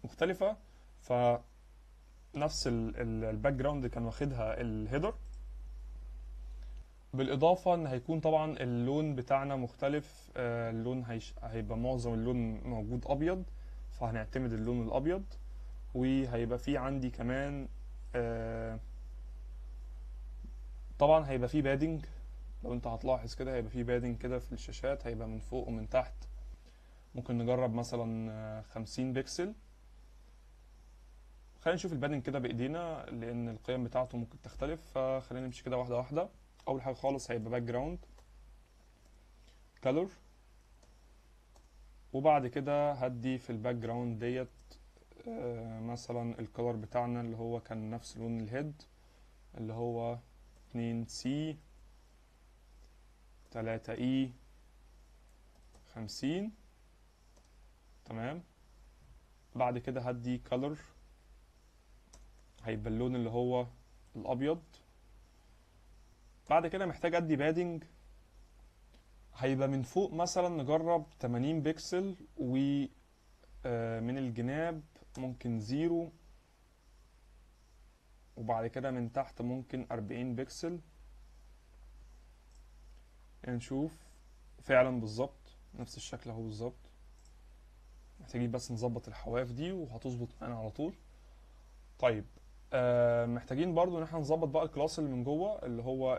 مختلفه. فنفس الباك جراوند اللي كان واخدها الهيدر، بالاضافه ان هيكون طبعا اللون بتاعنا مختلف. اللون هيبقى معظم اللون موجود ابيض، فهنعتمد اللون الابيض. وهيبقى في عندي كمان طبعا هيبقى في بادنج. لو انت هتلاحظ كده هيبقى في بادنج كده في الشاشات، هيبقى من فوق ومن تحت. ممكن نجرب مثلا 50 بكسل. خلينا نشوف البادنج كده بايدينا لان القيم بتاعته ممكن تختلف، فخلينا نمشي كده واحده واحده. اول حاجه خالص هيبقى باك جراوند كالر، وبعد كده هدي في الباك جراوند ديت مثلا الكلر بتاعنا اللي هو كان نفس لون الهيد، اللي هو 2C 3E 50. تمام. بعد كده هدي color، هيبقى اللون اللي هو الابيض. بعد كده محتاج ادي بادنج، هيبقى من فوق مثلا نجرب 80 بكسل، ومن الجناب ممكن 0، وبعد كده من تحت ممكن 40 بكسل. نشوف فعلا بالظبط نفس الشكل اهو بالظبط. محتاجين بس نظبط الحواف دي وهتظبط معانا على طول. طيب محتاجين برضو ان احنا نظبط بقى الكلاس اللي من جوه اللي هو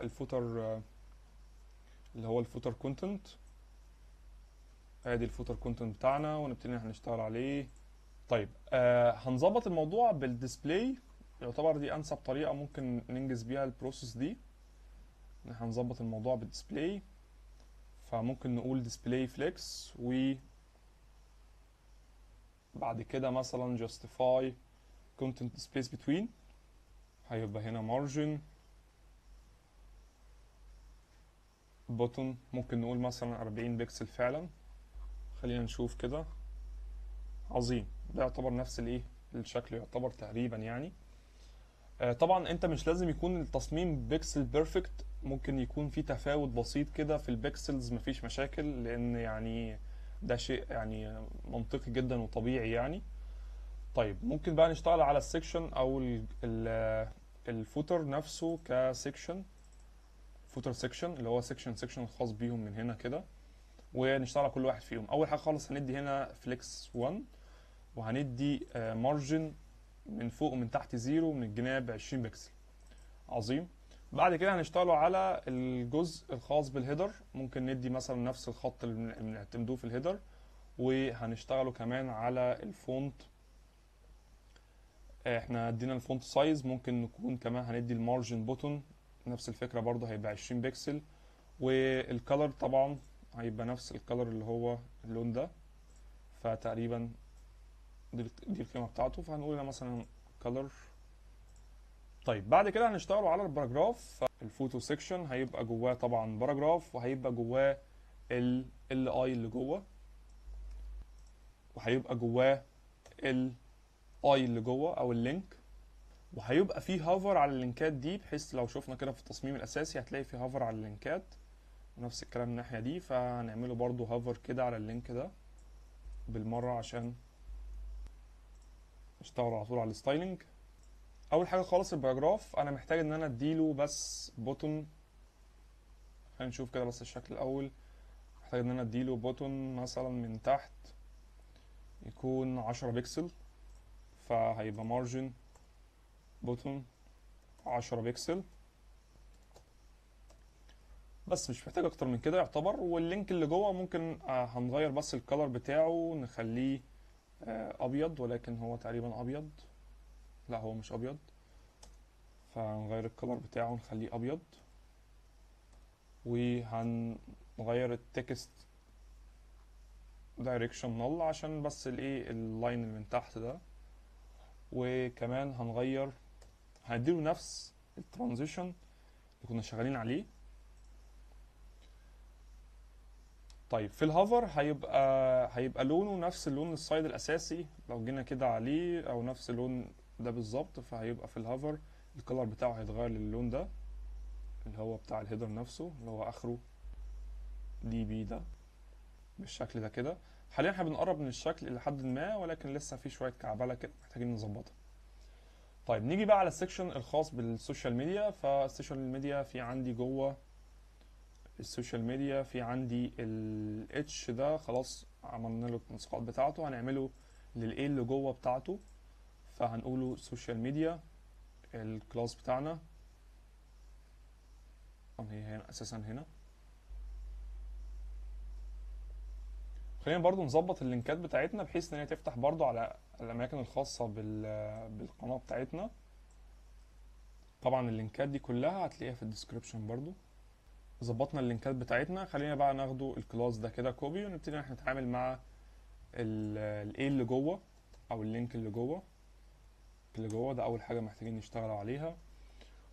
الفوتر كونتنت. ادي الفوتر كونتنت بتاعنا ونبتدي ان احنا نشتغل عليه. طيب هنظبط الموضوع بالديسبلاي، يعتبر دي انسب طريقه ممكن ننجز بيها البروسيس دي، ان احنا نظبط الموضوع بالديسبلاي. فممكن نقول ديسبلاي فليكس، وبعد كده مثلا justify content space between، هيبقى هنا margin button ممكن نقول مثلا 40 بكسل فعلا. خلينا نشوف كده. عظيم. ده يعتبر نفس الشكل يعتبر تقريبا يعني. طبعا انت مش لازم يكون التصميم بيكسل بيرفكت، ممكن يكون في تفاوت بسيط كده في البيكسلز، مفيش مشاكل، لان يعني ده شيء يعني منطقي جدا وطبيعي يعني. طيب ممكن بقى نشتغل على السكشن او الفوتر نفسه كسكشن، فوتر سكشن اللي هو سكشن الخاص بيهم من هنا كده، ونشتغل على كل واحد فيهم. اول حاجه خالص هندي هنا فليكس 1، وهندي مارجن من فوق ومن تحت 0 ومن الجناب 20 بكسل. عظيم. بعد كده هنشتغلوا على الجزء الخاص بالهيدر، ممكن ندي مثلا نفس الخط اللي بنعتمدوه في الهيدر، وهنشتغلوا كمان على الفونت احنا ادينا الفونت سايز، ممكن نكون كمان هندي المارجن بوتون نفس الفكره برضو، هيبقى 20 بكسل. والكالر طبعا هيبقى نفس الكالر اللي هو اللون ده، فتقريبا دي القيمه بتاعته، فهنقول هنا مثلا كالر. طيب بعد كده هنشتغلوا على الباراجراف. الفوتو سيكشن هيبقى جواه طبعا باراجراف، وهيبقى جواه ال اي اللي جوه، وهيبقى جواه ال اي اللي جوه او اللينك، وهيبقى فيه هافر على اللينكات دي، بحيث لو شفنا كده في التصميم الاساسي هتلاقي فيه هافر على اللينكات، ونفس الكلام الناحيه دي، فهنعمله برضو هافر كده على اللينك ده بالمره عشان نشتغل على طول على الستايلنج. اول حاجه خالص الباراجراف انا محتاج ان انا اديله بس بوتون. خلينا نشوف كده بس الشكل الاول. محتاج ان انا اديله بوتون مثلا من تحت يكون 10 بكسل، فهيبقى مارجن بوتون 10 بكسل بس، مش محتاج اكتر من كده يعتبر. واللينك اللي جوه ممكن هنغير بس الكلر بتاعه، نخليه ابيض، ولكن هو تقريبا ابيض، لا هو مش ابيض، فهنغير الكلر بتاعه نخليه ابيض. وهنغير التكست دايركشن نل عشان بس الايه اللاين اللي من تحت ده. وكمان هنديله نفس الترانزيشن اللي كنا شغالين عليه. طيب في الهوفر هيبقى لونه نفس اللون السايد الاساسي لو جينا كده عليه، او نفس اللون ده بالظبط. فهيبقى في الهوفر الكلر بتاعه هيتغير للون ده اللي هو بتاع الهيدر نفسه، اللي هو اخره دي بي ده بالشكل ده كده. حاليا احنا بنقرب من الشكل الى حد ما، ولكن لسه في شويه كعبله كده محتاجين نظبطها. طيب نيجي بقى على السكشن الخاص بالسوشيال ميديا. فالسوشيال ميديا في عندي جوه السوشيال ميديا في عندي الاتش ده خلاص عملنا له التنسيقات بتاعته، هنعمله للايه اللي جوه بتاعته. فهنقوله سوشيال ميديا الكلاس بتاعنا، هي هنا اساسا هنا. خلينا برضو نظبط اللينكات بتاعتنا بحيث ان هي تفتح برضو على الاماكن الخاصة بالقناة بتاعتنا. طبعا اللينكات دي كلها هتلاقيها في الديسكريبشن برضو. ظبطنا اللينكات بتاعتنا، خلينا بقى ناخده الكلاس ده كده كوبي، ونبتدي احنا نتعامل مع الايه اللي جوه او اللينك اللي جوه. ده اول حاجة محتاجين نشتغل عليها.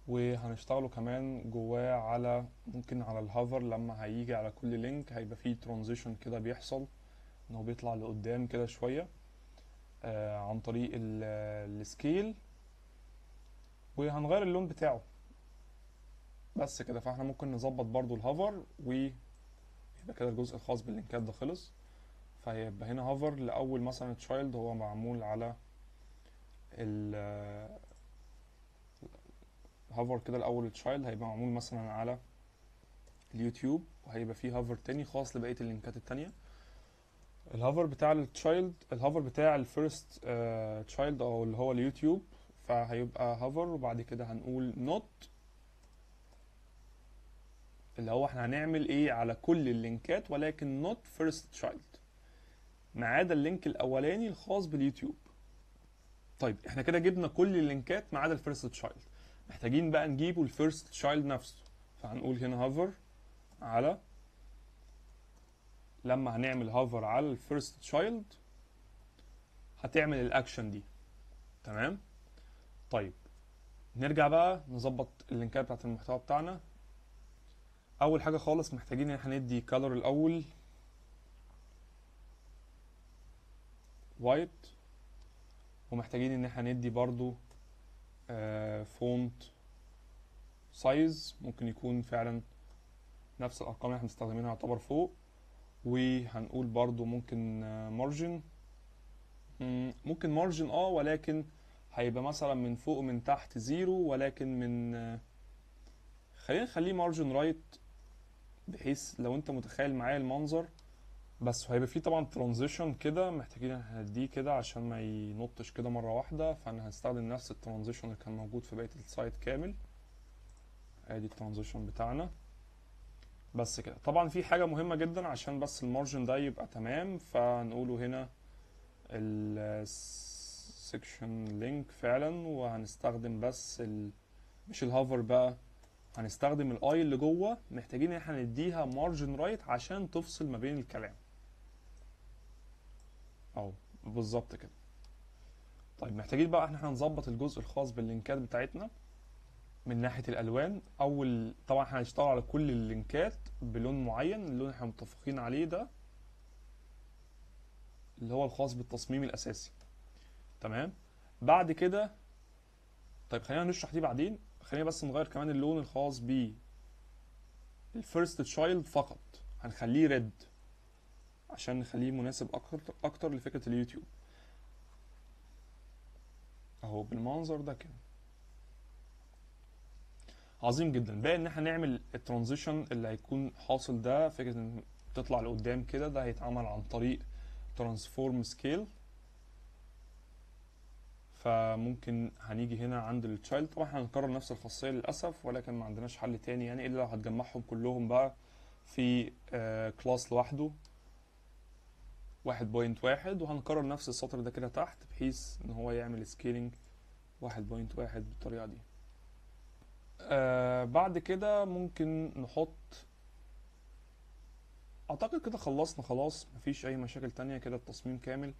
وهنشتغلوا كمان جواه على ممكن على الهافر، لما هيجي على كل لينك هيبقى فيه ترانزيشن كده بيحصل، ان هو بيطلع لقدام كده شوية عن طريق السكيل. وهنغير اللون بتاعه بس كده. فاحنا ممكن نظبط برضو الهافر، ويبقى كده الجزء الخاص باللينكات ده خلص. فهيبقى هنا هافر لأول مثلا تشايلد هو معمول على هافر كده الأول تشايلد هيبقى معمول مثلا على اليوتيوب، وهيبقى فيه هافر تاني خاص لبقية اللينكات التانية. الهافر بتاع التشايلد، الهافر بتاع الفيرست تشايلد او اللي هو اليوتيوب، فهيبقى هافر. وبعد كده هنقول نوت اللي هو احنا هنعمل ايه على كل اللينكات، ولكن نوت فيرست تشايلد، ما عدا اللينك الاولاني الخاص باليوتيوب. طيب احنا كده جبنا كل اللينكات ما عدا الفيرست تشايلد، محتاجين بقى نجيبه الفيرست تشايلد نفسه. فهنقول هنا هافر على، لما هنعمل هافر على الفيرست تشايلد هتعمل الاكشن دي. تمام. طيب نرجع بقى نظبط اللينكات بتاعت المحتوى بتاعنا. اول حاجه خالص محتاجين ان احنا ندي color الاول وايت، ومحتاجين ان احنا ندي برضو فونت سايز، ممكن يكون فعلا نفس الارقام اللي احنا مستخدمينها يعتبر فوق. وهنقول برضو ممكن مارجن، ممكن مارجن ولكن هيبقى مثلا من فوق ومن تحت زيرو، ولكن من خلينا نخليه مارجن رايت، بحيث لو انت متخيل معايا المنظر. بس هيبقى فيه طبعا ترانزيشن كده محتاجين هنديه كده عشان ما ينطش كده مره واحده. فانا هستخدم نفس الترانزيشن اللي كان موجود في بقيه السايت كامل. ادي الترانزيشن بتاعنا بس كده. طبعا في حاجه مهمه جدا عشان بس المارجن ده يبقى تمام، فنقوله هنا ال سيكشن لينك فعلا، وهنستخدم بس مش الهوفر بقى، هنستخدم الاي اللي جوه. محتاجين ان احنا نديها مارجن رايت عشان تفصل ما بين الكلام اهو بالظبط كده. طيب محتاجين بقى ان احنا نظبط الجزء الخاص باللينكات بتاعتنا من ناحيه الالوان. طبعا احنا هنشتغل على كل اللينكات بلون معين، اللون اللي احنا متفقين عليه ده اللي هو الخاص بالتصميم الاساسي. تمام. بعد كده طيب خلينا نشرح دي بعدين، خلينا بس نغير كمان اللون الخاص بالفيرست تشايلد فقط، هنخليه ريد عشان نخليه مناسب اكتر لفكره اليوتيوب اهو بالمنظر ده كده. عظيم جدا. باقي ان احنا نعمل الترانزيشن اللي هيكون حاصل ده، فكره ان تطلع لقدام كده، ده هيتعمل عن طريق ترانسفورم سكيل. فممكن هنيجي هنا عند التشايلد، طبعا هنكرر نفس الخاصيه للاسف، ولكن ما عندناش حل تاني يعني الا لو هتجمعهم كلهم بقى في كلاس لوحده 1.1، وهنكرر نفس السطر ده كده تحت بحيث ان هو يعمل سكيلينج 1.1 بالطريقه دي. بعد كده ممكن نحط، اعتقد كده خلصنا خلاص، مفيش اي مشاكل تانية كده، التصميم كامل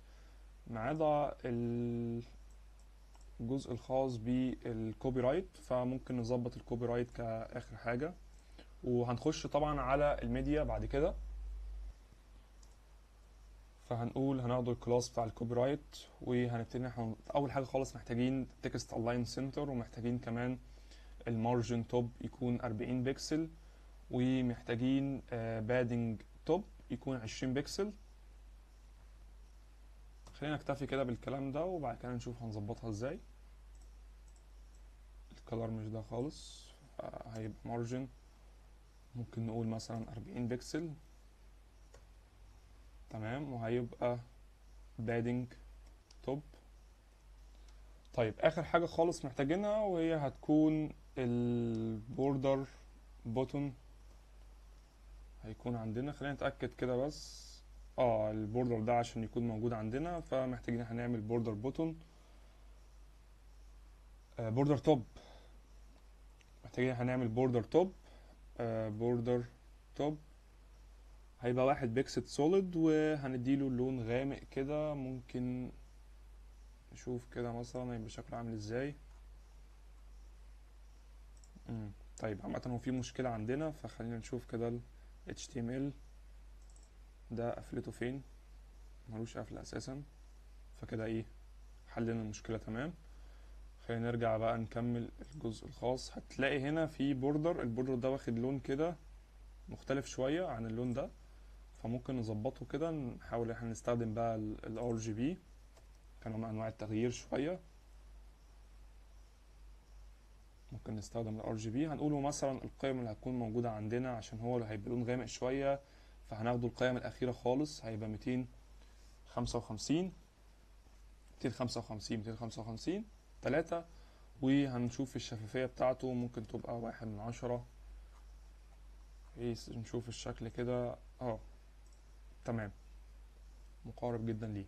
ما عدا الجزء الخاص بالكوبي رايت. فممكن نظبط الكوبي رايت كاخر حاجة، وهنخش طبعا على الميديا بعد كده. فهنقول هناخد الكلاس بتاع الكوبي رايت، وهنبتدي اول حاجة خالص محتاجين تكست الاين سنتر، ومحتاجين كمان المارجن توب يكون 40 بكسل، ومحتاجين بادنج توب يكون 20 بكسل. خلينا نكتفي كده بالكلام ده، وبعد كده نشوف هنظبطها ازاي. الكلر مش ده خالص، هيبقى مارجن ممكن نقول مثلا 40 بكسل. تمام. وهيبقى بادنج توب. طيب اخر حاجة خالص محتاجينها، وهي هتكون البوردر بوتون هيكون عندنا. خلينا نتأكد كده بس، البوردر ده عشان يكون موجود عندنا فمحتاجين هنعمل بوردر بوتون، بوردر توب، محتاجين هنعمل بوردر توب. بوردر توب هيبقى 1 بيكسل سوليد، وهنديله لون غامق كده. ممكن نشوف كده مثلا هيبقى شكله عامل ازاي. طيب عامة هو في مشكلة عندنا، فخلينا نشوف كده ال HTML ده قفلته فين، ملوش قفلة اساسا، فكده ايه حلنا المشكلة. تمام. خلينا نرجع بقى نكمل الجزء الخاص. هتلاقي هنا في بوردر، البوردر ده واخد لون كده مختلف شوية عن اللون ده، فممكن نظبطه كده. نحاول احنا نستخدم بقى ال RGB كنوع من انواع التغيير شوية. ممكن نستخدم ال RGB، هنقوله مثلا القيم اللي هتكون موجودة عندنا عشان هو اللي هيبقى لون غامق شوية، فهناخده القيم الأخيرة خالص، هيبقى 255 255 3. وهنشوف الشفافية بتاعته ممكن تبقى 1/10، بحيث نشوف الشكل كده تمام مقارب جدا ليه.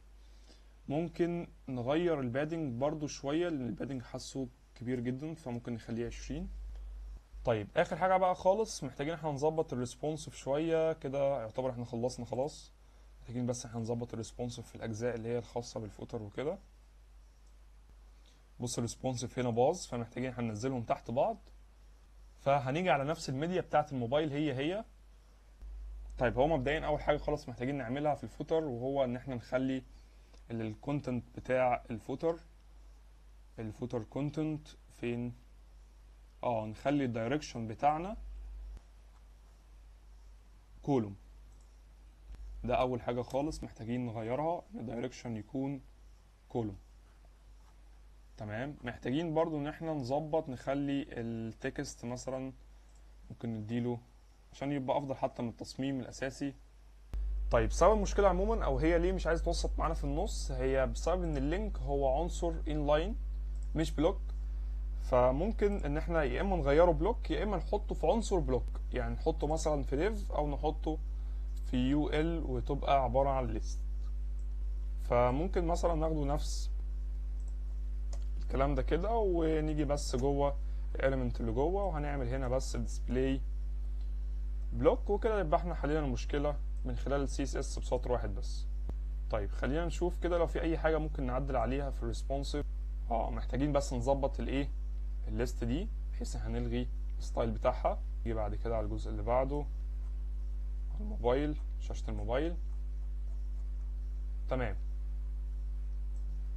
ممكن نغير البادنج برضو شوية، لأن البادنج حاسه كبير جدا، فممكن نخليه 20. طيب آخر حاجة بقى خالص محتاجين احنا نظبط الريسبونسيف شوية كده، يعتبر احنا خلصنا خلاص. محتاجين بس احنا نظبط الريسبونسيف في الأجزاء اللي هي الخاصة بالفوتر وكده. بص الريسبونسيف هنا باظ، فمحتاجين احنا ننزلهم تحت بعض. فهنيجي على نفس الميديا بتاعة الموبايل هي. طيب هو مبدئيا أول حاجة خالص محتاجين نعملها في الفوتر، وهو إن احنا نخلي الكونتنت بتاع الفوتر كونتنت فين؟ نخلي الدايركشن بتاعنا كولوم. ده اول حاجة خالص محتاجين نغيرها، ان الدايركشن يكون كولوم. تمام. محتاجين برضو ان احنا نظبط نخلي التكست مثلا ممكن نديله عشان يبقى افضل حتى من التصميم الاساسي. طيب سبب المشكلة عموما، او هي ليه مش عايز توسط معانا في النص، هي بسبب ان اللينك هو عنصر انلاين مش بلوك. فممكن ان احنا يا اما نغيره بلوك، يا اما نحطه في عنصر بلوك، يعني نحطه مثلا في ديف او نحطه في UL وتبقى عبارة عن ليست. فممكن مثلا ناخده نفس الكلام ده كده، ونيجي بس جوه الاليمنت اللي جوه، وهنعمل هنا بس ديسبلاي بلوك، وكده يبقى احنا حلينا المشكله من خلال السي اس اس بسطر واحد بس. طيب خلينا نشوف كده لو في اي حاجه ممكن نعدل عليها في الريسبونسيف. محتاجين بس نظبط الايه، الليست دي، بحيث هنلغي الستايل بتاعها. نيجي بعد كده على الجزء اللي بعده، الموبايل، شاشه الموبايل. تمام،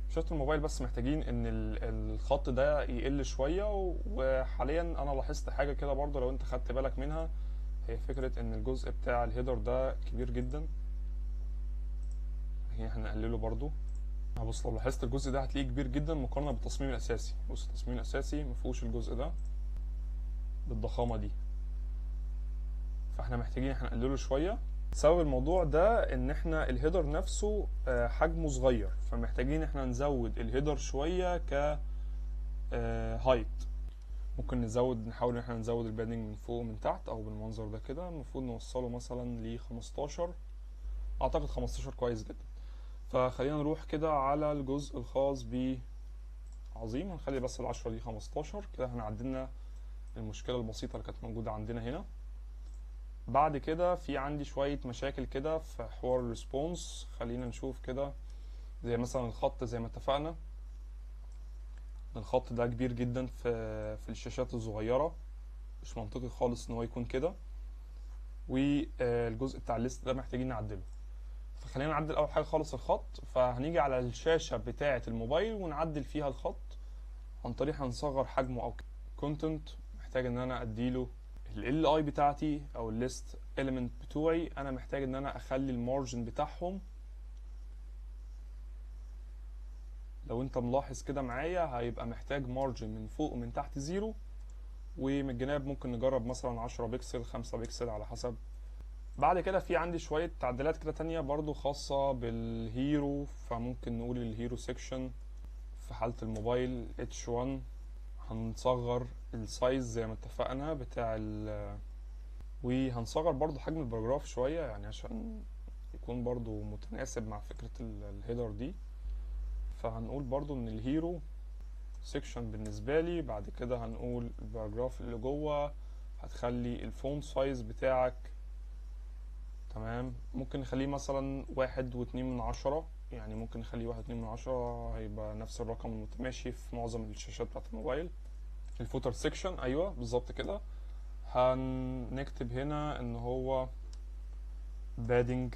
شاشة الموبايل بس محتاجين ان الخط ده يقل شوية. وحاليا انا لاحظت حاجة كده برضو لو انت خدت بالك منها، هي فكرة ان الجزء بتاع الهيدر ده كبير جدا. هنقلله برضو. بص، لو لاحظت الجزء ده هتلاقيه كبير جدا مقارنة بالتصميم الاساسي. بص، التصميم الاساسي مفيهوش الجزء ده بالضخامة دي، فاحنا محتاجين نقلله شوية. سبب الموضوع ده ان احنا الهيدر نفسه حجمه صغير، فمحتاجين احنا نزود الهيدر شوية ك هايت. ممكن نحاول ان احنا نزود البادنج من فوق ومن تحت او بالمنظر ده كده. المفروض نوصله مثلا ل 15، اعتقد 15 كويس جدا. فخلينا نروح كده على الجزء الخاص ب عظيم، هنخلي بس ال10 دي 15 كده. احنا عدلنا المشكله البسيطه اللي كانت موجوده عندنا هنا. بعد كده في عندي شويه مشاكل كده في حوار الريسبونس. خلينا نشوف كده، زي مثلا الخط، زي ما اتفقنا الخط ده كبير جدا في الشاشات الصغيره، مش منطقي خالص ان هو يكون كده. والجزء بتاع الليست ده محتاجين نعدله. فخلينا نعدل اول حاجه خالص الخط. فهنيجي على الشاشه بتاعه الموبايل ونعدل فيها الخط عن طريق هنصغر حجمه او كونتنت. محتاج ان انا اديله ال اي بتاعتي او الليست اليمنت بتوعي. انا محتاج ان انا اخلي المارجن بتاعهم، لو انت ملاحظ كده معايا، هيبقى محتاج مارجن من فوق ومن تحت 0، ومن الجناب ممكن نجرب مثلا 10 بكسل 5 بكسل على حسب. بعد كده في عندي شوية تعديلات كده تانية برضو خاصة بالهيرو. فممكن نقول الهيرو سيكشن في حالة الموبايل H1 هنصغر السايز زي ما اتفقنا بتاع وهنصغر برضو حجم الباراجراف شوية، يعني عشان يكون برضو متناسب مع فكرة الهيدر دي. فهنقول برضو ان الهيرو سيكشن بالنسبة لي، بعد كده هنقول الباراجراف اللي جوه هتخلي الفونت سايز بتاعك تمام. ممكن نخليه مثلا 1.2، يعني ممكن نخليه 1.2، هيبقى نفس الرقم المتماشي في معظم الشاشات بتاعت الموبايل. الفوتر سيكشن، ايوه بالظبط كده. هنكتب هنا ان هو بادنج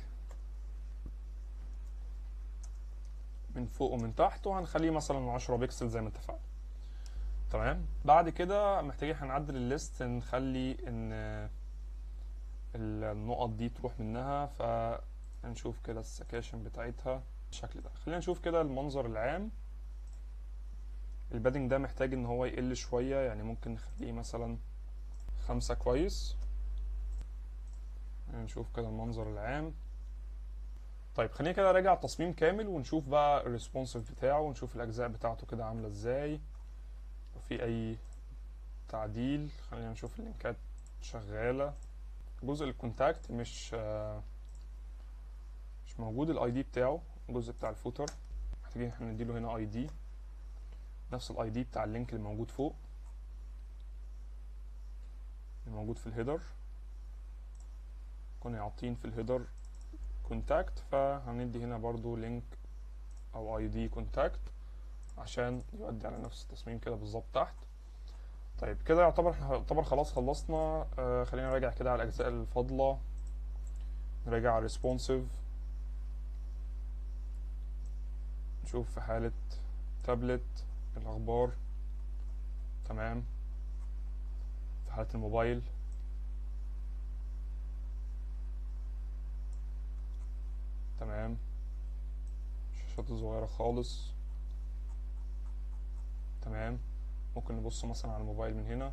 من فوق ومن تحت، وهنخليه مثلا 10 بكسل زي ما اتفقنا. تمام. بعد كده محتاجين هنعدل الليست، نخلي ان النقط دي تروح منها. فنشوف كده السكاشن بتاعتها بالشكل ده. خلينا نشوف كده المنظر العام. البادنج ده محتاج ان هو يقل شوية، يعني ممكن نخليه مثلا 5 كويس. نشوف كده المنظر العام. طيب خلينا كده نراجع التصميم كامل ونشوف بقى الريسبونسيف بتاعه، ونشوف الاجزاء بتاعته كده عاملة ازاي، لو في اي تعديل. خلينا نشوف اللينكات شغالة. جزء الكونتاكت مش موجود الاي دي بتاعه. الجزء بتاع الفوتر محتاجين احنا نديله هنا اي دي، نفس الاي دي بتاع اللينك اللي موجود فوق، اللي موجود في الهيدر. كنا عاطين في الهيدر كونتاكت، فهندي هنا برضو لينك او اي دي كونتاكت عشان يؤدي على نفس التصميم كده بالظبط تحت. طيب كده يعتبر خلاص خلصنا. خلينا نراجع كده على الاجزاء الفاضله. نراجع على الريسبونسيف، نشوف في حاله تابلت الاخبار تمام. في حاله الموبايل تمام. الشاشات الصغيره خالص تمام. ممكن نبص مثلا على الموبايل من هنا.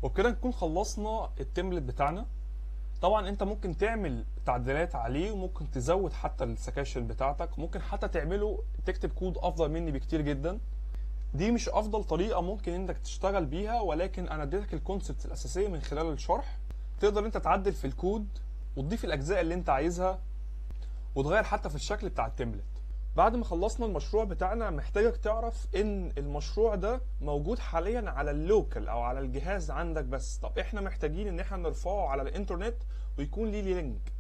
وبكده نكون خلصنا التمبلت بتاعنا. طبعا انت ممكن تعمل تعديلات عليه، وممكن تزود حتى السكاشن بتاعتك، ممكن حتى تعمله تكتب كود افضل مني بكتير جدا. دي مش افضل طريقه ممكن انك تشتغل بيها، ولكن انا اديتك الكونسبت الاساسيه من خلال الشرح. تقدر انت تعدل في الكود وتضيف الاجزاء اللي انت عايزها، وتغير حتى في الشكل بتاع التمبلت. بعد ما خلصنا المشروع بتاعنا محتاجك تعرف ان المشروع ده موجود حاليا على اللوكال او على الجهاز عندك بس. طب احنا محتاجين ان احنا نرفعه على الانترنت ويكون ليه لينك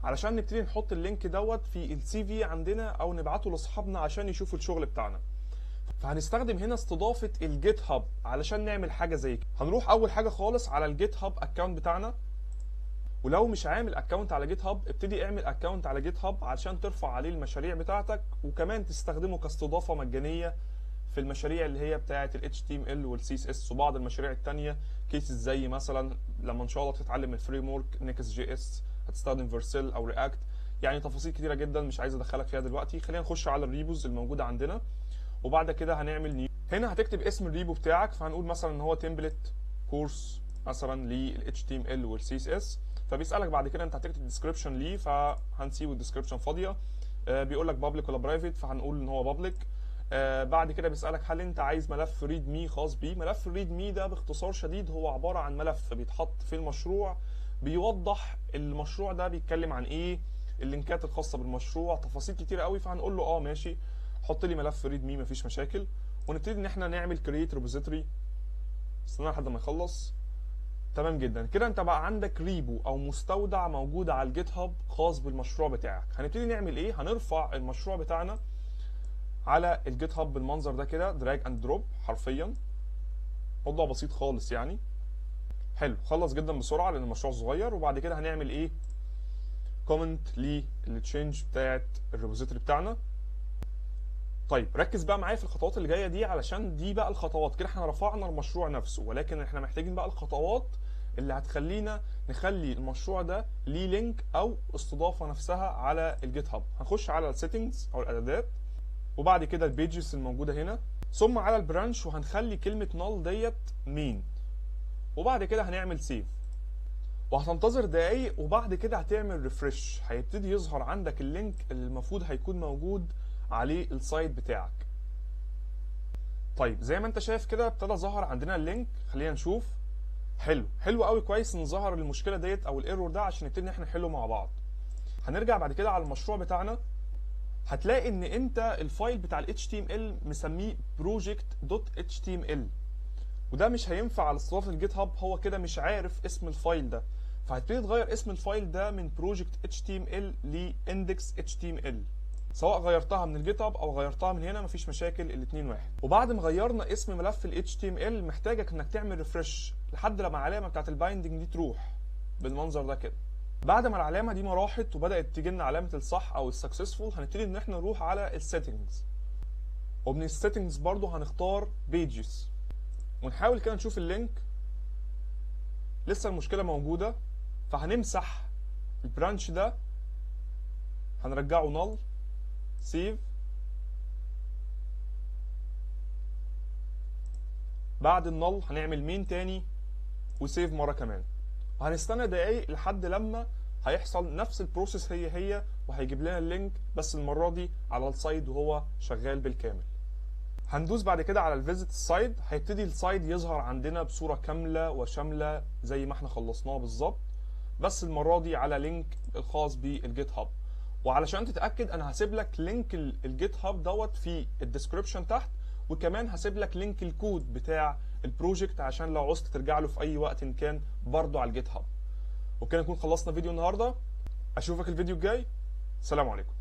علشان نبتدي نحط اللينك دوت في السي في عندنا او نبعته لاصحابنا عشان يشوفوا الشغل بتاعنا. فهنستخدم هنا استضافه الجيت هاب علشان نعمل حاجه زي كده. هنروح اول حاجه خالص على الجيت هاب اكونت بتاعنا، ولو مش عامل اكونت على جيت هاب ابتدي اعمل اكونت على جيت هاب علشان ترفع عليه المشاريع بتاعتك، وكمان تستخدمه كاستضافه مجانيه في المشاريع اللي هي بتاعه ال HTML وال CSS وبعض المشاريع التانية كيسز، زي مثلا لما ان شاء الله تتعلم الفريم ورك نيكست جي اس هتستخدم فيرسيل او رياكت. يعني تفاصيل كتيره جدا مش عايز ادخلك فيها دلوقتي. خلينا نخش على الريبوز الموجوده عندنا، وبعد كده هنعمل نيو. هنا هتكتب اسم الريبو بتاعك، فهنقول مثلا ان هو تمبلت كورس مثلا لل HTML وال CSS. فبيسالك بعد كده انت هتكتب ديسكربشن ليه، فهنسيب الديسكربشن فاضيه. بيقول لك بابليك ولا برايفت، فهنقول ان هو بابليك. بعد كده بيسالك هل انت عايز ملف ريد مي خاص بيه. ملف الريد مي ده باختصار شديد هو عباره عن ملف بيتحط في المشروع بيوضح المشروع ده بيتكلم عن ايه، اللينكات الخاصه بالمشروع، تفاصيل كتيره قوي. فهنقول له ماشي حط لي ملف ريد مي مفيش مشاكل، ونبتدي ان احنا نعمل كرييت ريبوزيتوري. استنى لحد ما يخلص. تمام جدا كده، انت بقى عندك ريبو او مستودع موجود على الجيت هاب خاص بالمشروع بتاعك. هنبتدي نعمل ايه؟ هنرفع المشروع بتاعنا على الجيت هاب بالمنظر ده كده، دراج اند دروب حرفيا. موضوع بسيط خالص يعني. حلو، خلص جدا بسرعه لان المشروع صغير. وبعد كده هنعمل ايه؟ كومنت للتشينج بتاعت الريبوزيتوري بتاعنا. طيب ركز بقى معايا في الخطوات اللي جايه دي، علشان دي بقى الخطوات. كده احنا رفعنا المشروع نفسه، ولكن احنا محتاجين بقى الخطوات اللي هتخلينا نخلي المشروع ده ليه لينك او استضافه نفسها على الجيت هاب. هنخش على السيتنجز او الاعدادات، وبعد كده البيجز الموجوده هنا، ثم على البرانش، وهنخلي كلمه نال ديت مين، وبعد كده هنعمل سيف وهتنتظر دقايق. وبعد كده هتعمل ريفرش، هيبتدي يظهر عندك اللينك اللي المفروض هيكون موجود عليه السايت بتاعك. طيب زي ما انت شايف كده ابتدى ظهر عندنا اللينك. خلينا نشوف. حلو قوي، كويس ان ظهر المشكله ديت او الايرور ده عشان نبتدي ان احنا نحله مع بعض. هنرجع بعد كده على المشروع بتاعنا. هتلاقي ان انت الفايل بتاع ال HTML مسميه project.html، وده مش هينفع على استضافه الجيت هاب، هو كده مش عارف اسم الفايل ده. فهتبتدي تغير اسم الفايل ده من project.html ل index.html، سواء غيرتها من الجيت هاب او غيرتها من هنا مفيش مشاكل، الاثنين واحد. وبعد ما غيرنا اسم ملف ال HTML محتاجك انك تعمل ريفرش لحد لما العلامه بتاعت البايندنج دي تروح بالمنظر ده كده. بعد ما العلامه دي ما راحت وبدات تيجي لنا علامه الصح او السكسسفول، هنبتدي ان احنا نروح على السيتنجز، ومن السيتنجز برضو هنختار بيجز، ونحاول كده نشوف اللينك. لسه المشكله موجوده، فهنمسح البرانش ده، هنرجعه نل، سيف. بعد النل هنعمل مين تاني وسيف مره كمان، وهنستنى دقايق لحد لما هيحصل نفس البروسيس هي وهيجيب لنا اللينك، بس المره دي على السايد وهو شغال بالكامل. هندوس بعد كده على الفيزيت السايد، هيبتدي السايد يظهر عندنا بصوره كامله وشامله زي ما احنا خلصناه بالظبط، بس المره دي على لينك الخاص بالجيت هاب. وعلشان تتاكد انا هسيب لك لينك الجيت هاب دوت في الديسكربشن تحت، وكمان هسيب لك لينك الكود بتاع البروجكت عشان لو عوزت ترجع له في اي وقت إن كان برضه على الجيت هاب. وكده نكون خلصنا فيديو النهارده. اشوفك الفيديو الجاي. السلام عليكم.